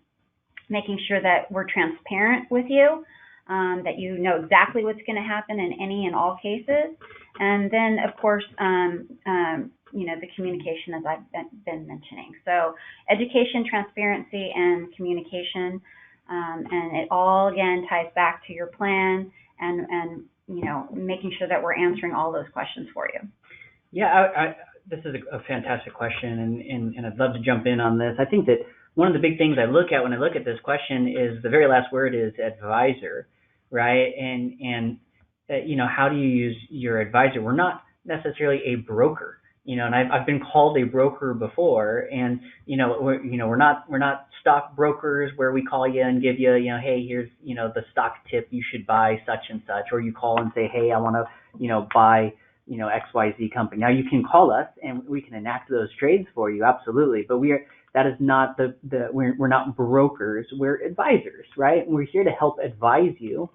making sure that we're transparent with you, that you know exactly what's going to happen in any and all cases. And then, of course, the communication, as I've been mentioning. So education, transparency, and communication, and it all, again, ties back to your plan and making sure that we're answering all those questions for you. Yeah, this is a fantastic question, and I'd love to jump in on this. I think that one of the big things I look at when I look at this question is the very last word is advisor, right? And how do you use your advisor? We're not necessarily a broker, and I've been called a broker before, and we're not stock brokers where we call you and give you, hey, here's the stock tip, you should buy such and such, or you call and say, hey, I want to buy XYZ company. Now you can call us and we can enact those trades for you, absolutely, but that is not we're not brokers, we're advisors, right? And we're here to help advise you.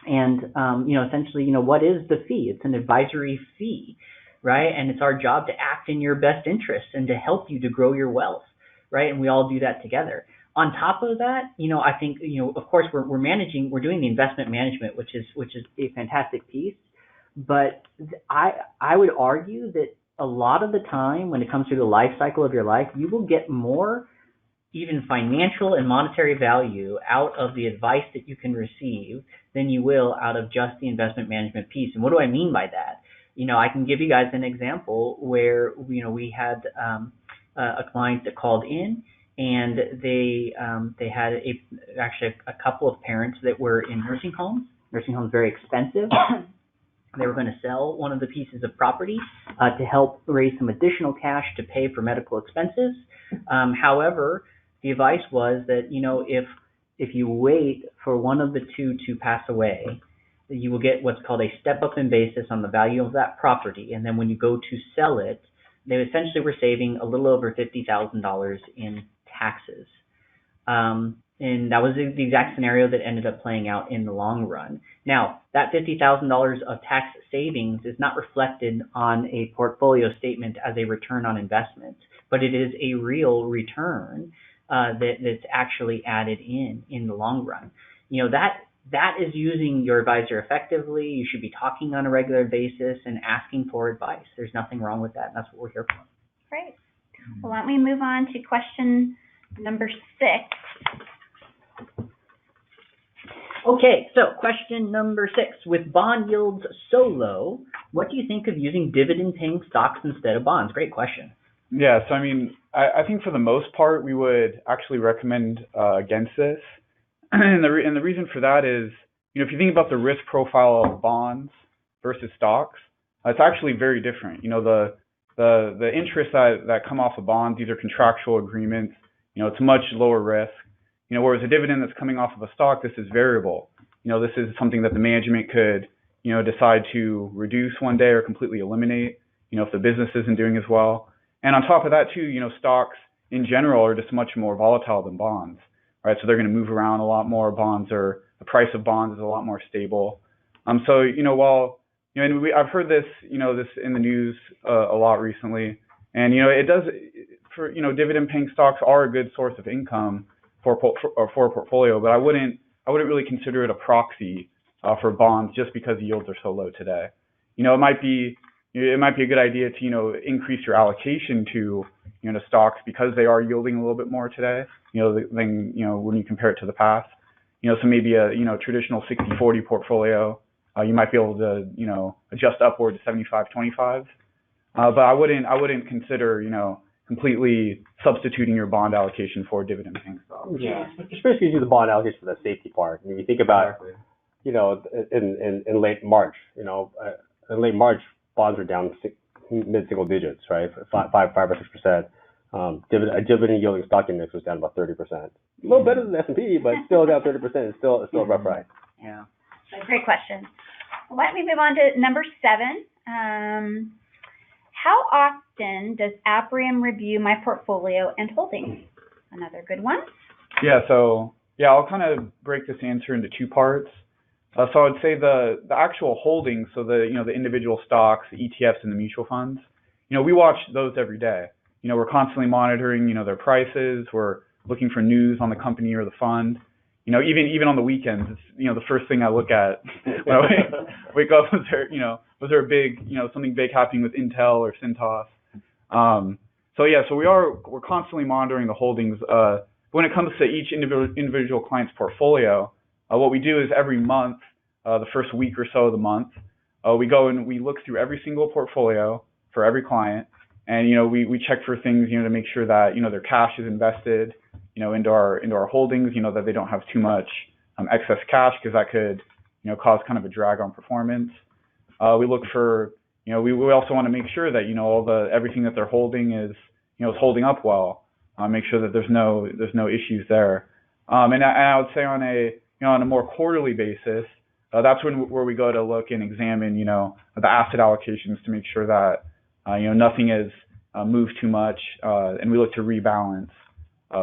And, essentially, what is the fee? It's an advisory fee, right? And it's our job to act in your best interest and to help you to grow your wealth, right? And we all do that together. On top of that, I think, of course, we're doing the investment management, which is a fantastic piece. But I would argue that a lot of the time when it comes to the life cycle of your life, you will get more even financial and monetary value out of the advice that you can receive than you will out of just the investment management piece. And what do I mean by that? I can give you guys an example where, we had a client that called in, and they had actually a couple of parents that were in nursing homes. Nursing homes very expensive. They were going to sell one of the pieces of property to help raise some additional cash to pay for medical expenses. However, the advice was that, if you wait for one of the two to pass away, you will get what's called a step-up in basis on the value of that property. And then when you go to sell it, they essentially were saving a little over $50,000 in taxes. And that was the exact scenario that ended up playing out in the long run. Now, that $50,000 of tax savings is not reflected on a portfolio statement as a return on investment, but it is a real return that's actually added in the long run. You know, that is using your advisor effectively. You should be talking on a regular basis and asking for advice. There's nothing wrong with that, and that's what we're here for. Great. Well, why don't we move on to question number 6. Okay, so question number 6. With bond yields so low, what do you think of using dividend-paying stocks instead of bonds? Great question. Yeah, so I mean, I think for the most part, we would actually recommend against this. And the reason for that is, you know, if you think about the risk profile of bonds versus stocks, it's actually very different. You know, the interests that come off of bonds, these are contractual agreements. You know, it's much lower risk. You know, whereas a dividend that's coming off of a stock, this is variable. You know, this is something that the management could, you know, decide to reduce one day or completely eliminate, you know, if the business isn't doing as well. And on top of that too, you know, stocks in general are just much more volatile than bonds, right? So they're going to move around a lot more. Bonds are, the price of bonds is a lot more stable. So, you know, while, you know, and I've heard this, you know, this in the news a lot recently, and, you know, it does, for, you know, dividend paying stocks are a good source of income for a portfolio, but I wouldn't really consider it a proxy for bonds just because the yields are so low today. You know, it might be a good idea to, you know, increase your allocation to, you know, stocks because they are yielding a little bit more today, you know, than, you know, when you compare it to the past. You know, so maybe a, you know, traditional 60-40 portfolio, you might be able to, you know, adjust upward to 75-25. But I wouldn't consider, you know, completely substituting your bond allocation for dividend paying stocks. Yeah, especially if you do the bond allocation for the safety part. I mean, you think about, you know, in late March, you know, in late March, bonds are down mid-single digits, right? 5 or 6%. Dividend yielding stock index was down about 30%. A little better than the S&P, but still down 30%. It's still a rough ride. Yeah. Great question. Well, why don't we move on to number 7? How often does Apriem review my portfolio and holdings? Another good one. Yeah, so I'll kind of break this answer into 2 parts. So I would say the actual holdings, so the, you know, the individual stocks, the ETFs, and the mutual funds, you know, we watch those every day. You know, we're constantly monitoring, you know, their prices. We're looking for news on the company or the fund. You know, even on the weekends, it's, you know, the first thing I look at when I wake up was there a big, you know, something big happening with Intel or Cintas. So we're constantly monitoring the holdings. When it comes to each individual client's portfolio, what we do is every month, the first week or so of the month, we go and we look through every single portfolio for every client, and, you know, we check for things, you know, to make sure that, you know, their cash is invested, you know, into our holdings, you know, that they don't have too much excess cash, because that could, you know, cause kind of a drag on performance. We look for, you know, we also want to make sure that, you know, everything that they're holding is, you know, is holding up well. Make sure that there's no issues there. And I would say on a more quarterly basis, that's where we go to look and examine, you know, the asset allocations to make sure that, you know, nothing has moved too much, and we look to rebalance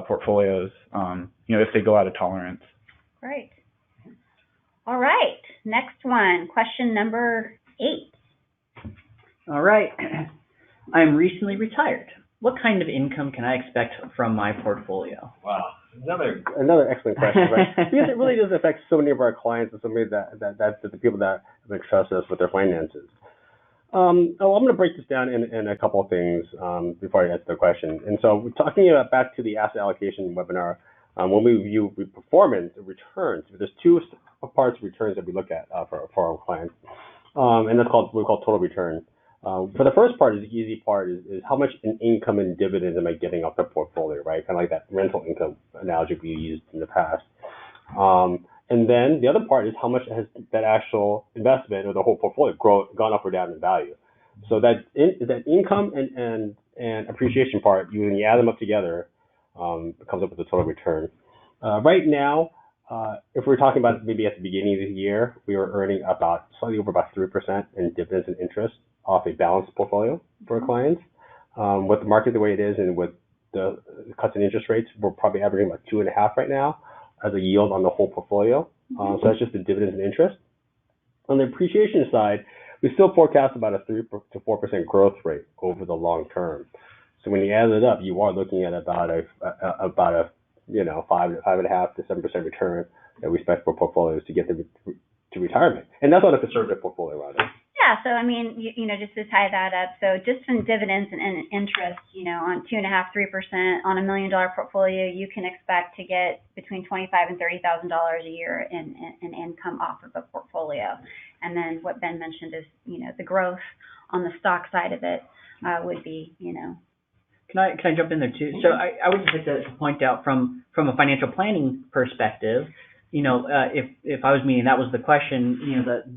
portfolios, you know, if they go out of tolerance. Great. All right. Next one, question number 8. All right. I'm recently retired. What kind of income can I expect from my portfolio? Wow. Another excellent question, right? Because it really does affect so many of our clients and so many that's the people that entrust us with their finances. I'm going to break this down in a couple of things before I answer the question. And so we're talking about back to the asset allocation webinar. When we review performance and returns, there's 2 parts of returns that we look at for our clients, and that's what we call total return. For the first part, the easy part is how much in income and dividends am I getting off the portfolio, right? Kind of like that rental income analogy we used in the past. And then the other part is how much has that actual investment or the whole portfolio gone up or down in value. So that income and appreciation part, when you add them up together, it comes up with the total return. Right now, If we're talking about maybe at the beginning of the year, we were earning about slightly over about 3% in dividends and interest off a balanced portfolio for our clients. With the market the way it is and with the cuts in interest rates, we're probably averaging about 2.5 right now as a yield on the whole portfolio. So that's just the dividends and interest. On the appreciation side, we still forecast about a 3 to 4% growth rate over the long term. So when you add it up, you are looking at about a 5.5 to 7% return that we expect for portfolios to get to retirement, and that's on a conservative portfolio, rather. Yeah, so I mean, just to tie that up, so just from dividends and interest, on 2.5, 3% on $1 million portfolio, you can expect to get between $25,000 and $30,000 a year in income off of a portfolio. And then what Ben mentioned is, the growth on the stock side of it would be, Can I jump in there too? So I would just like to point out from a financial planning perspective, if I was me and that was the question,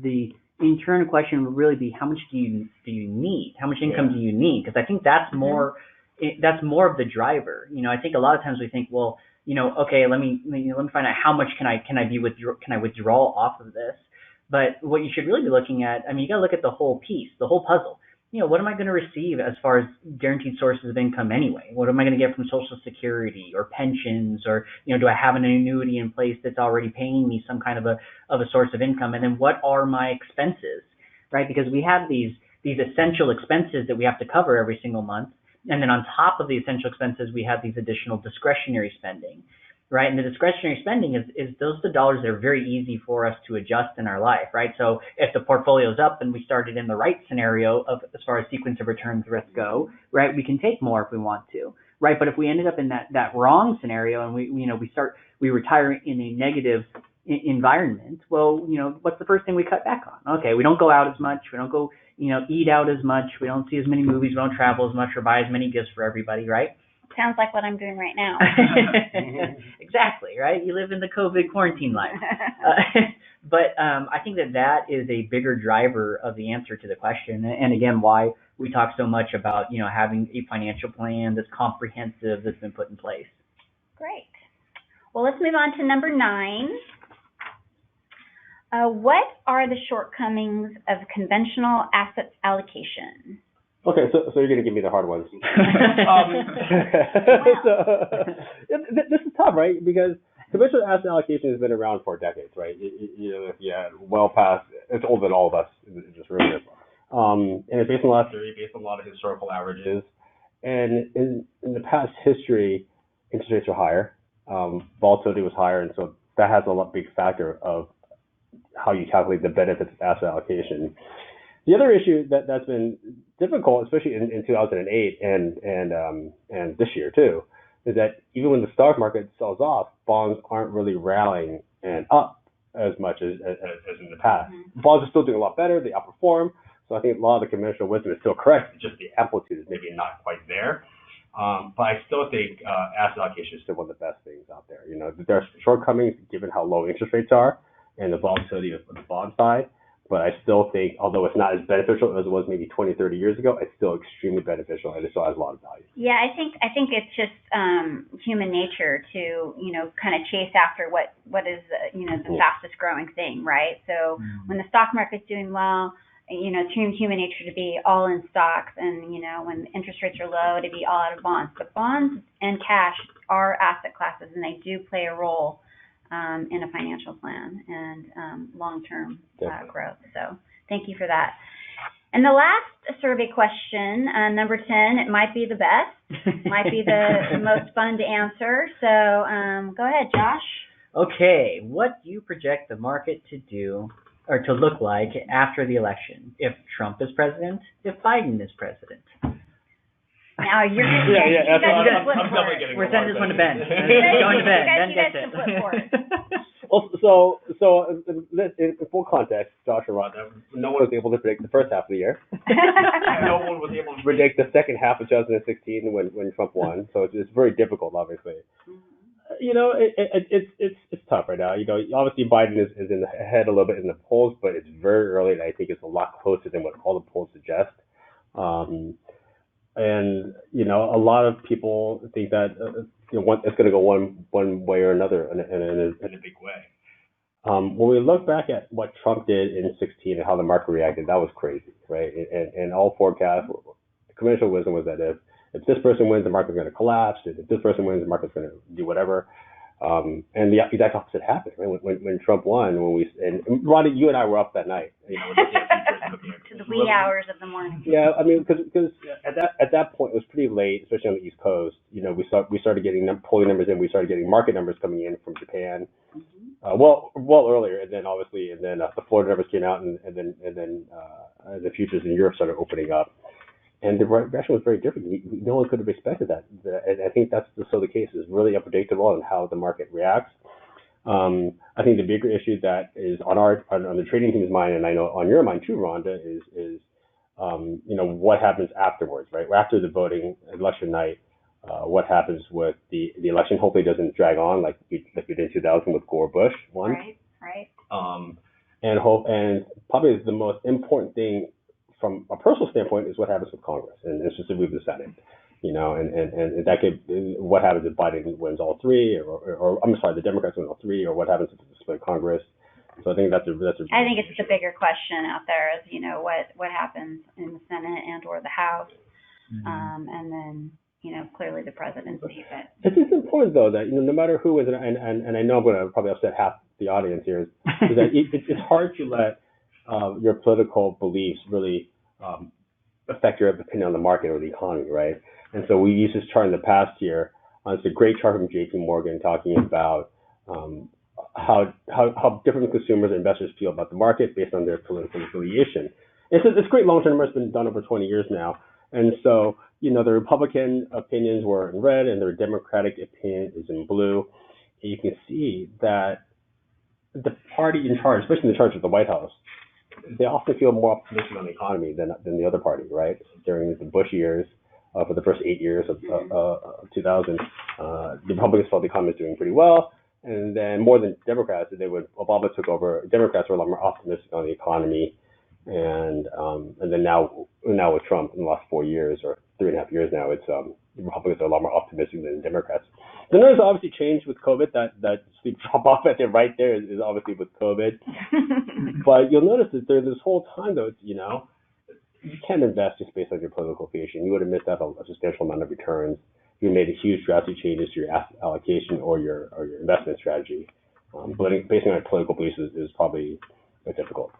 the internal question would really be how much do you need? How much income do you need? Because I think that's more of the driver. I think a lot of times we think, well, okay, let me find out how much can I withdraw off of this. But what you should really be looking at, you got to look at the whole piece, the whole puzzle. What am I going to receive as far as guaranteed sources of income anyway? What am I going to get from Social Security or pensions, or do I have an annuity in place that's already paying me some kind of a source of income? And then what are my expenses, right? Because we have these essential expenses that we have to cover every single month, and then on top of the essential expenses, we have these additional discretionary spending. Right, and the discretionary spending is those the dollars that are very easy for us to adjust in our life, right? So if the portfolio's up and we started in the right scenario of as far as sequence of returns risks go, right, we can take more if we want to, right? But if we ended up in that wrong scenario and we retire in a negative environment, well, what's the first thing we cut back on? Okay, we don't go out as much, we don't go eat out as much, we don't see as many movies, we don't travel as much or buy as many gifts for everybody, right? Sounds like what I'm doing right now. Exactly, right? You live in the COVID quarantine life. But I think that is a bigger driver of the answer to the question. And again, why we talk so much about, having a financial plan that's comprehensive, that's been put in place. Great. Well, let's move on to number 9. What are the shortcomings of conventional assets allocation? Okay, so you're going to give me the hard ones. This is tough, right? Because conventional asset allocation has been around for decades, right? If you had well past, it's older than all of us in this room here. And it's based on a lot of theory, based on a lot of historical averages. And in the past history, interest rates were higher, volatility was higher, and so that has a big factor of how you calculate the benefits of asset allocation. The other issue that's been difficult, especially in 2008 and this year too, is that even when the stock market sells off, bonds aren't really rallying and up as much as in the past. Mm-hmm. Bonds are still doing a lot better; they outperform. So I think a lot of the conventional wisdom is still correct. It's just the amplitude is maybe not quite there. But I still think asset allocation is still one of the best things out there. There are shortcomings given how low interest rates are and the volatility of the bond side. But I still think, although it's not as beneficial as it was maybe 20, 30 years ago, it's still extremely beneficial and it still has a lot of value. Yeah, I think it's just human nature to, kind of chase after what is, the fastest growing thing, right? So when the stock market's doing well, it's human nature to be all in stocks, and, when interest rates are low, to be all out of bonds. But bonds and cash are asset classes, and they do play a role in a financial plan and long-term growth. So thank you for that. And the last survey question, number 10, it might be the best, might be the most fun to answer. So go ahead, Josh. Okay, what do you project the market to do or to look like after the election? If Trump is president, if Biden is president? Now you're we're sending this one to Ben. Going to Ben. Ben gets it. Well, so in full context, Josh and Ron, no one was able to predict the first half of the year. No one was able to predict the second half of 2016 when Trump won. So it's very difficult, obviously. It's tough right now. Obviously Biden is in ahead a little bit in the polls, but it's very early, and I think it's a lot closer than what all the polls suggest. And a lot of people think that it's going to go one way or another in a big way. When we look back at what Trump did in 2016 and how the market reacted, that was crazy, right? And all forecasts, conventional wisdom was that if this person wins, the market's going to collapse. If this person wins, the market's going to do whatever. And the exact opposite happened, right? When Trump won, and Ronnie, you and I were up that night, to the wee hours of the morning. Yeah, I mean, because at that point it was pretty late, especially on the East Coast. We started getting polling numbers in. We started getting market numbers coming in from Japan. Well earlier, and then the Florida numbers came out, and then the futures in Europe started opening up. And the reaction was very different. No one could have expected that. And I think that's still the case. It's really unpredictable on how the market reacts. I think the bigger issue that is on the trading team's mind, and I know on your mind too, Rhonda, is what happens afterwards, right? After the voting election night, what happens with the election? Hopefully, it doesn't drag on like we did in 2000 with Gore Bush won. Right. And probably the most important thing from a personal standpoint is what happens with Congress, and specifically the Senate, and that could, what happens if Biden wins all three, or I'm sorry, the Democrats win all three, or what happens if it's a split Congress. So I think that's a I think it's the bigger question out there is, what happens in the Senate and or the House, and then, clearly the presidency. But it's important though that, no matter who is, and I know I'm going to probably upset half the audience here, is that it's hard to let your political beliefs really affect your opinion on the market or the economy, right? And so we used this chart in the past year. It's a great chart from JP Morgan talking about how different consumers and investors feel about the market based on their political affiliation. It's a great long-term number. It's been done over 20 years now. And so, the Republican opinions were in red and the Democratic opinion is in blue. And you can see that the party in charge, especially in charge of the White House, they often feel more optimistic on the economy than the other party, right? During the Bush years, for the first 8 years of 2000, the Republicans felt the economy was doing pretty well, and then more than Democrats, Obama took over. Democrats were a lot more optimistic on the economy, and then now with Trump in the last 4 years or 3.5 years now, it's the Republicans are a lot more optimistic than Democrats. The numbers obviously changed with COVID. That steep drop off at the right there is obviously with COVID. But you'll notice that during this whole time, though, you can't invest just based on your political affiliation. You would have missed out on a substantial amount of returns. You made a huge drastic changes to your asset allocation or your investment strategy. Basing on political beliefs is probably difficult.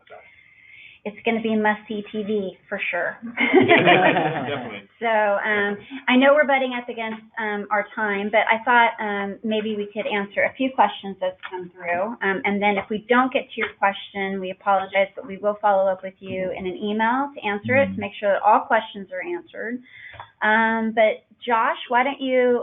It's going to be must-see TV for sure. Definitely. So I know we're butting up against our time, but I thought maybe we could answer a few questions that's come through. And then if we don't get to your question, we apologize, but we will follow up with you in an email to answer it, to make sure that all questions are answered. But Josh, why don't you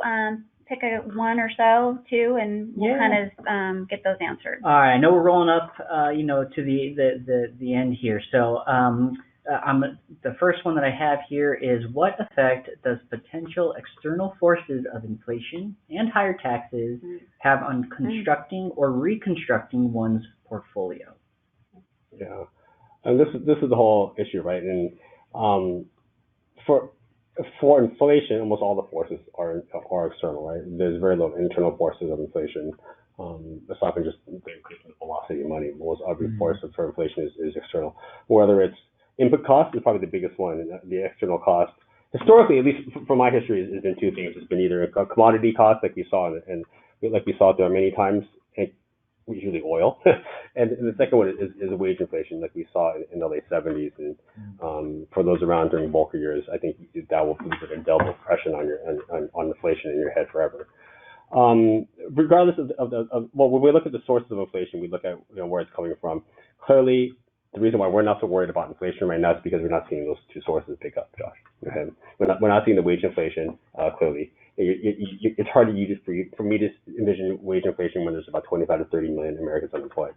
pick one or so, two, and we'll kind of get those answered. All right, I know we're rolling up, to the end here. So the first one that I have here is, what effect does potential external forces of inflation and higher taxes have on constructing or reconstructing one's portfolio? Yeah, and this is the whole issue, right? And for inflation, almost all the forces are external, right? There's very little internal forces of inflation. Aside from just the increase in the velocity of money, most every force for inflation is external. Whether it's input cost is probably the biggest one. The external cost, historically, at least from my history, has been two things. It's been either a commodity cost, like we saw, and like we saw there many times, usually oil, and the second one is wage inflation, like we saw in the late 70s. And for those around during Volcker years, I think that will put a double impression on inflation in your head forever. Regardless when we look at the sources of inflation, we look at where it's coming from. Clearly, the reason why we're not so worried about inflation right now is because we're not seeing those two sources pick up, Josh. Okay, we're not seeing the wage inflation clearly. It's hard for me to envision wage inflation when there's about 25 to 30 million Americans unemployed.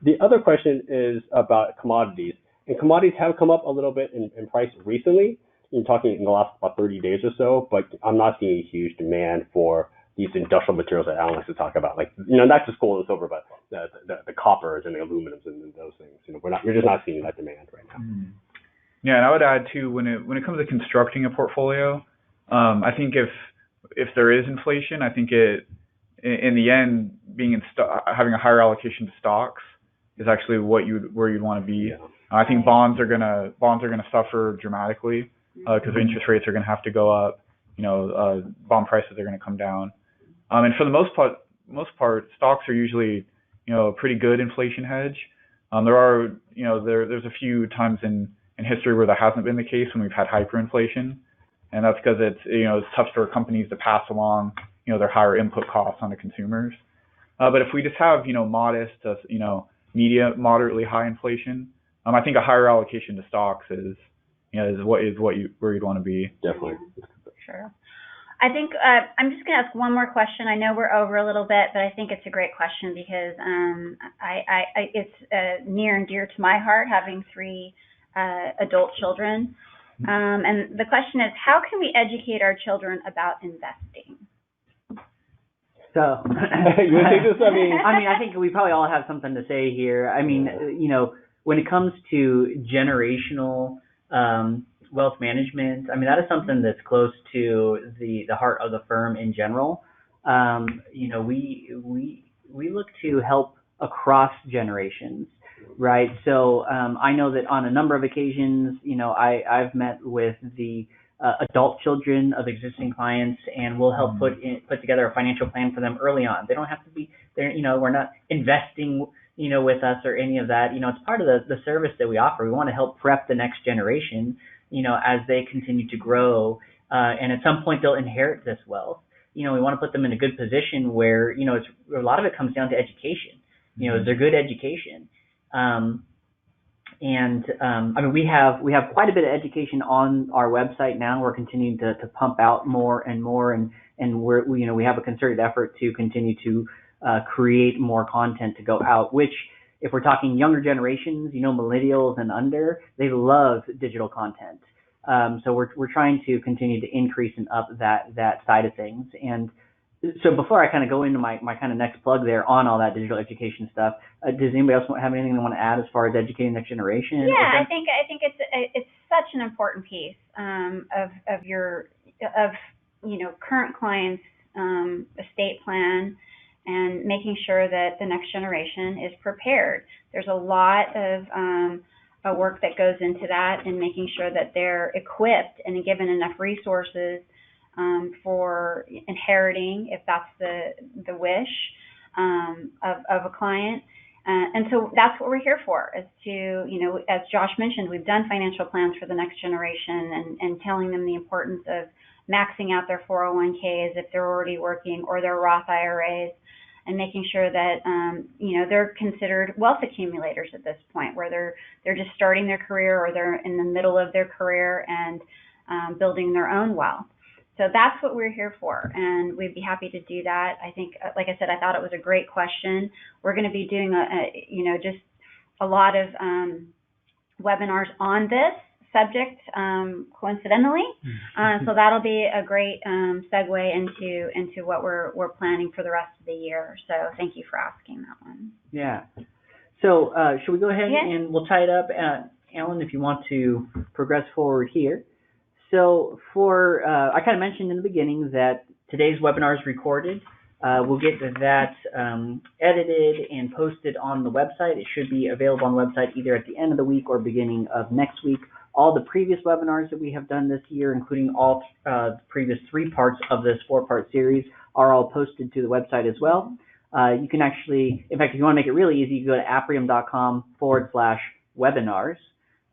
The other question is about commodities, and commodities have come up a little bit in price recently. I'm talking in the last about 30 days or so, but I'm not seeing a huge demand for these industrial materials that analysts talk about, like not just gold and silver, but the coppers and the aluminums and those things. We're just not seeing that demand right now. Yeah, and I would add too, when it comes to constructing a portfolio, I think if if there is inflation, I think in the end, having a higher allocation to stocks is actually where you'd want to be. I think bonds are gonna suffer dramatically because interest rates are gonna have to go up. Bond prices are gonna come down. And for the most part, stocks are usually a pretty good inflation hedge. There's a few times in history where that hasn't been the case when we've had hyperinflation, and that's because it's tough for companies to pass along their higher input costs on the consumers. But if we just have modest moderately high inflation, I think a higher allocation to stocks is where you'd want to be. Definitely. Sure. I think I'm just going to ask one more question. I know we're over a little bit, but I think it's a great question because it's near and dear to my heart, having 3 adult children. And the question is, how can we educate our children about investing? So, you want to take this? I think we probably all have something to say here. When it comes to generational wealth management, that is something that's close to the heart of the firm in general. We look to help across generations, right? So I know that on a number of occasions, I've met with the adult children of existing clients, and we'll help put together a financial plan for them early on. They don't have to be there. We're not investing with us or any of that. It's part of the service that we offer. We want to help prep the next generation, as they continue to grow, and at some point they'll inherit this wealth. We want to put them in a good position where, a lot of it comes down to education. Is there good education? We have quite a bit of education on our website now. We're continuing to pump out more and more, and we have a concerted effort to continue to create more content to go out, which, if we're talking younger generations, millennials and under, they love digital content. So we're trying to continue to increase and up that side of things. And so before I kind of go into my kind of next plug there on all that digital education stuff, does anybody else have anything they want to add as far as educating the next generation? Yeah, I think it's such an important piece of your current clients' estate plan, and making sure that the next generation is prepared. There's a lot of work that goes into that, and making sure that they're equipped and given enough resources for inheriting, if that's the wish of a client. And so that's what we're here for, is to, as Josh mentioned, we've done financial plans for the next generation, and telling them the importance of maxing out their 401ks if they're already working, or their Roth IRAs, and making sure that they're considered wealth accumulators at this point, where they're just starting their career, or they're in the middle of their career and building their own wealth. So that's what we're here for, and we'd be happy to do that. I think, like I said, I thought it was a great question. We're going to be doing just a lot of webinars on this subject, coincidentally. So that'll be a great segue into what we're planning for the rest of the year. So thank you for asking that one. Yeah. So should we go ahead and we'll tie it up? Alan, if you want to progress forward here. So I kind of mentioned in the beginning that today's webinar is recorded. We'll get that edited and posted on the website. It should be available on the website either at the end of the week or beginning of next week. All the previous webinars that we have done this year, including all the previous 3 parts of this 4-part series, are all posted to the website as well. You can actually, in fact, if you want to make it really easy, you go to apriem.com/webinars.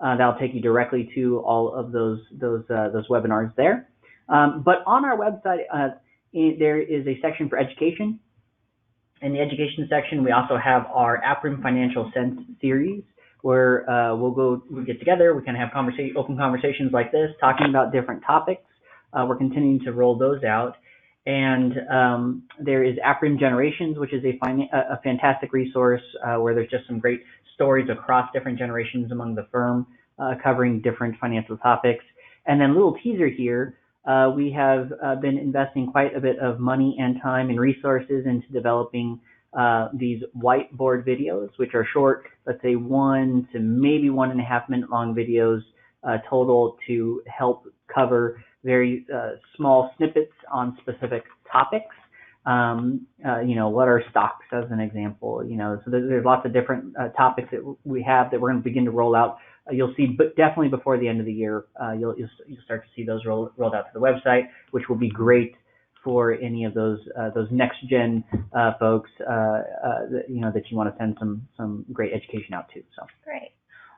That'll take you directly to all of those webinars there. But on our website, there is a section for education. In the education section, we also have our Apriem Financial Sense series, where we'll get together, we can have open conversations like this, talking about different topics. We're continuing to roll those out. And there is Apriem Generations, which is a fantastic resource where there's just some great stories across different generations among the firm, covering different financial topics. And then, little teaser here, we have been investing quite a bit of money and time and resources into developing these whiteboard videos, which are short, let's say 1 to maybe 1.5 minute long videos total, to help cover very small snippets on specific topics. What are stocks as an example? So there's lots of different topics that we have that we're going to begin to roll out. You'll see, but definitely before the end of the year, you'll start to see those rolled out to the website, which will be great for any of those next gen folks that you want to send some great education out to. So great.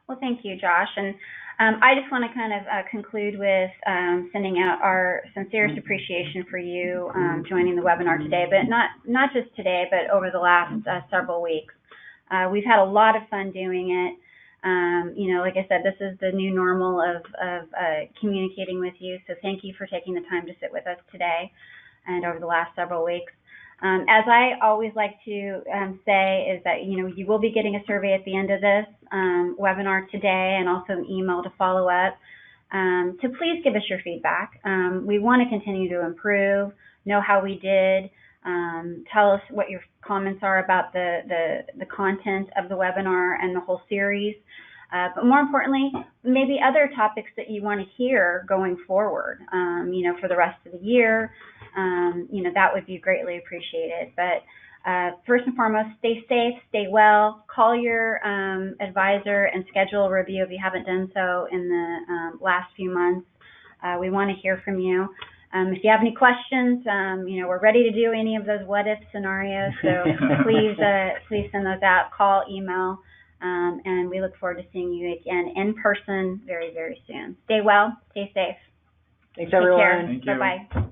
Well, thank you, Josh. And I just want to kind of conclude with sending out our sincerest appreciation for you joining the webinar today, but not just today, but over the last several weeks. We've had a lot of fun doing it. Like I said, this is the new normal of communicating with you. So thank you for taking the time to sit with us today and over the last several weeks. As I always like to say is that, you will be getting a survey at the end of this webinar today, and also an email to follow up to please give us your feedback. We want to continue to improve, know how we did, tell us what your comments are about the content of the webinar and the whole series. But more importantly, maybe other topics that you want to hear going forward, for the rest of the year. That would be greatly appreciated. But first and foremost, stay safe, stay well, call your advisor and schedule a review if you haven't done so in the last few months. We want to hear from you. If you have any questions, we're ready to do any of those what-if scenarios. So please send those out, call, email, and we look forward to seeing you again in person very, very soon. Stay well, stay safe. Thanks, everyone. Take care. Bye-bye.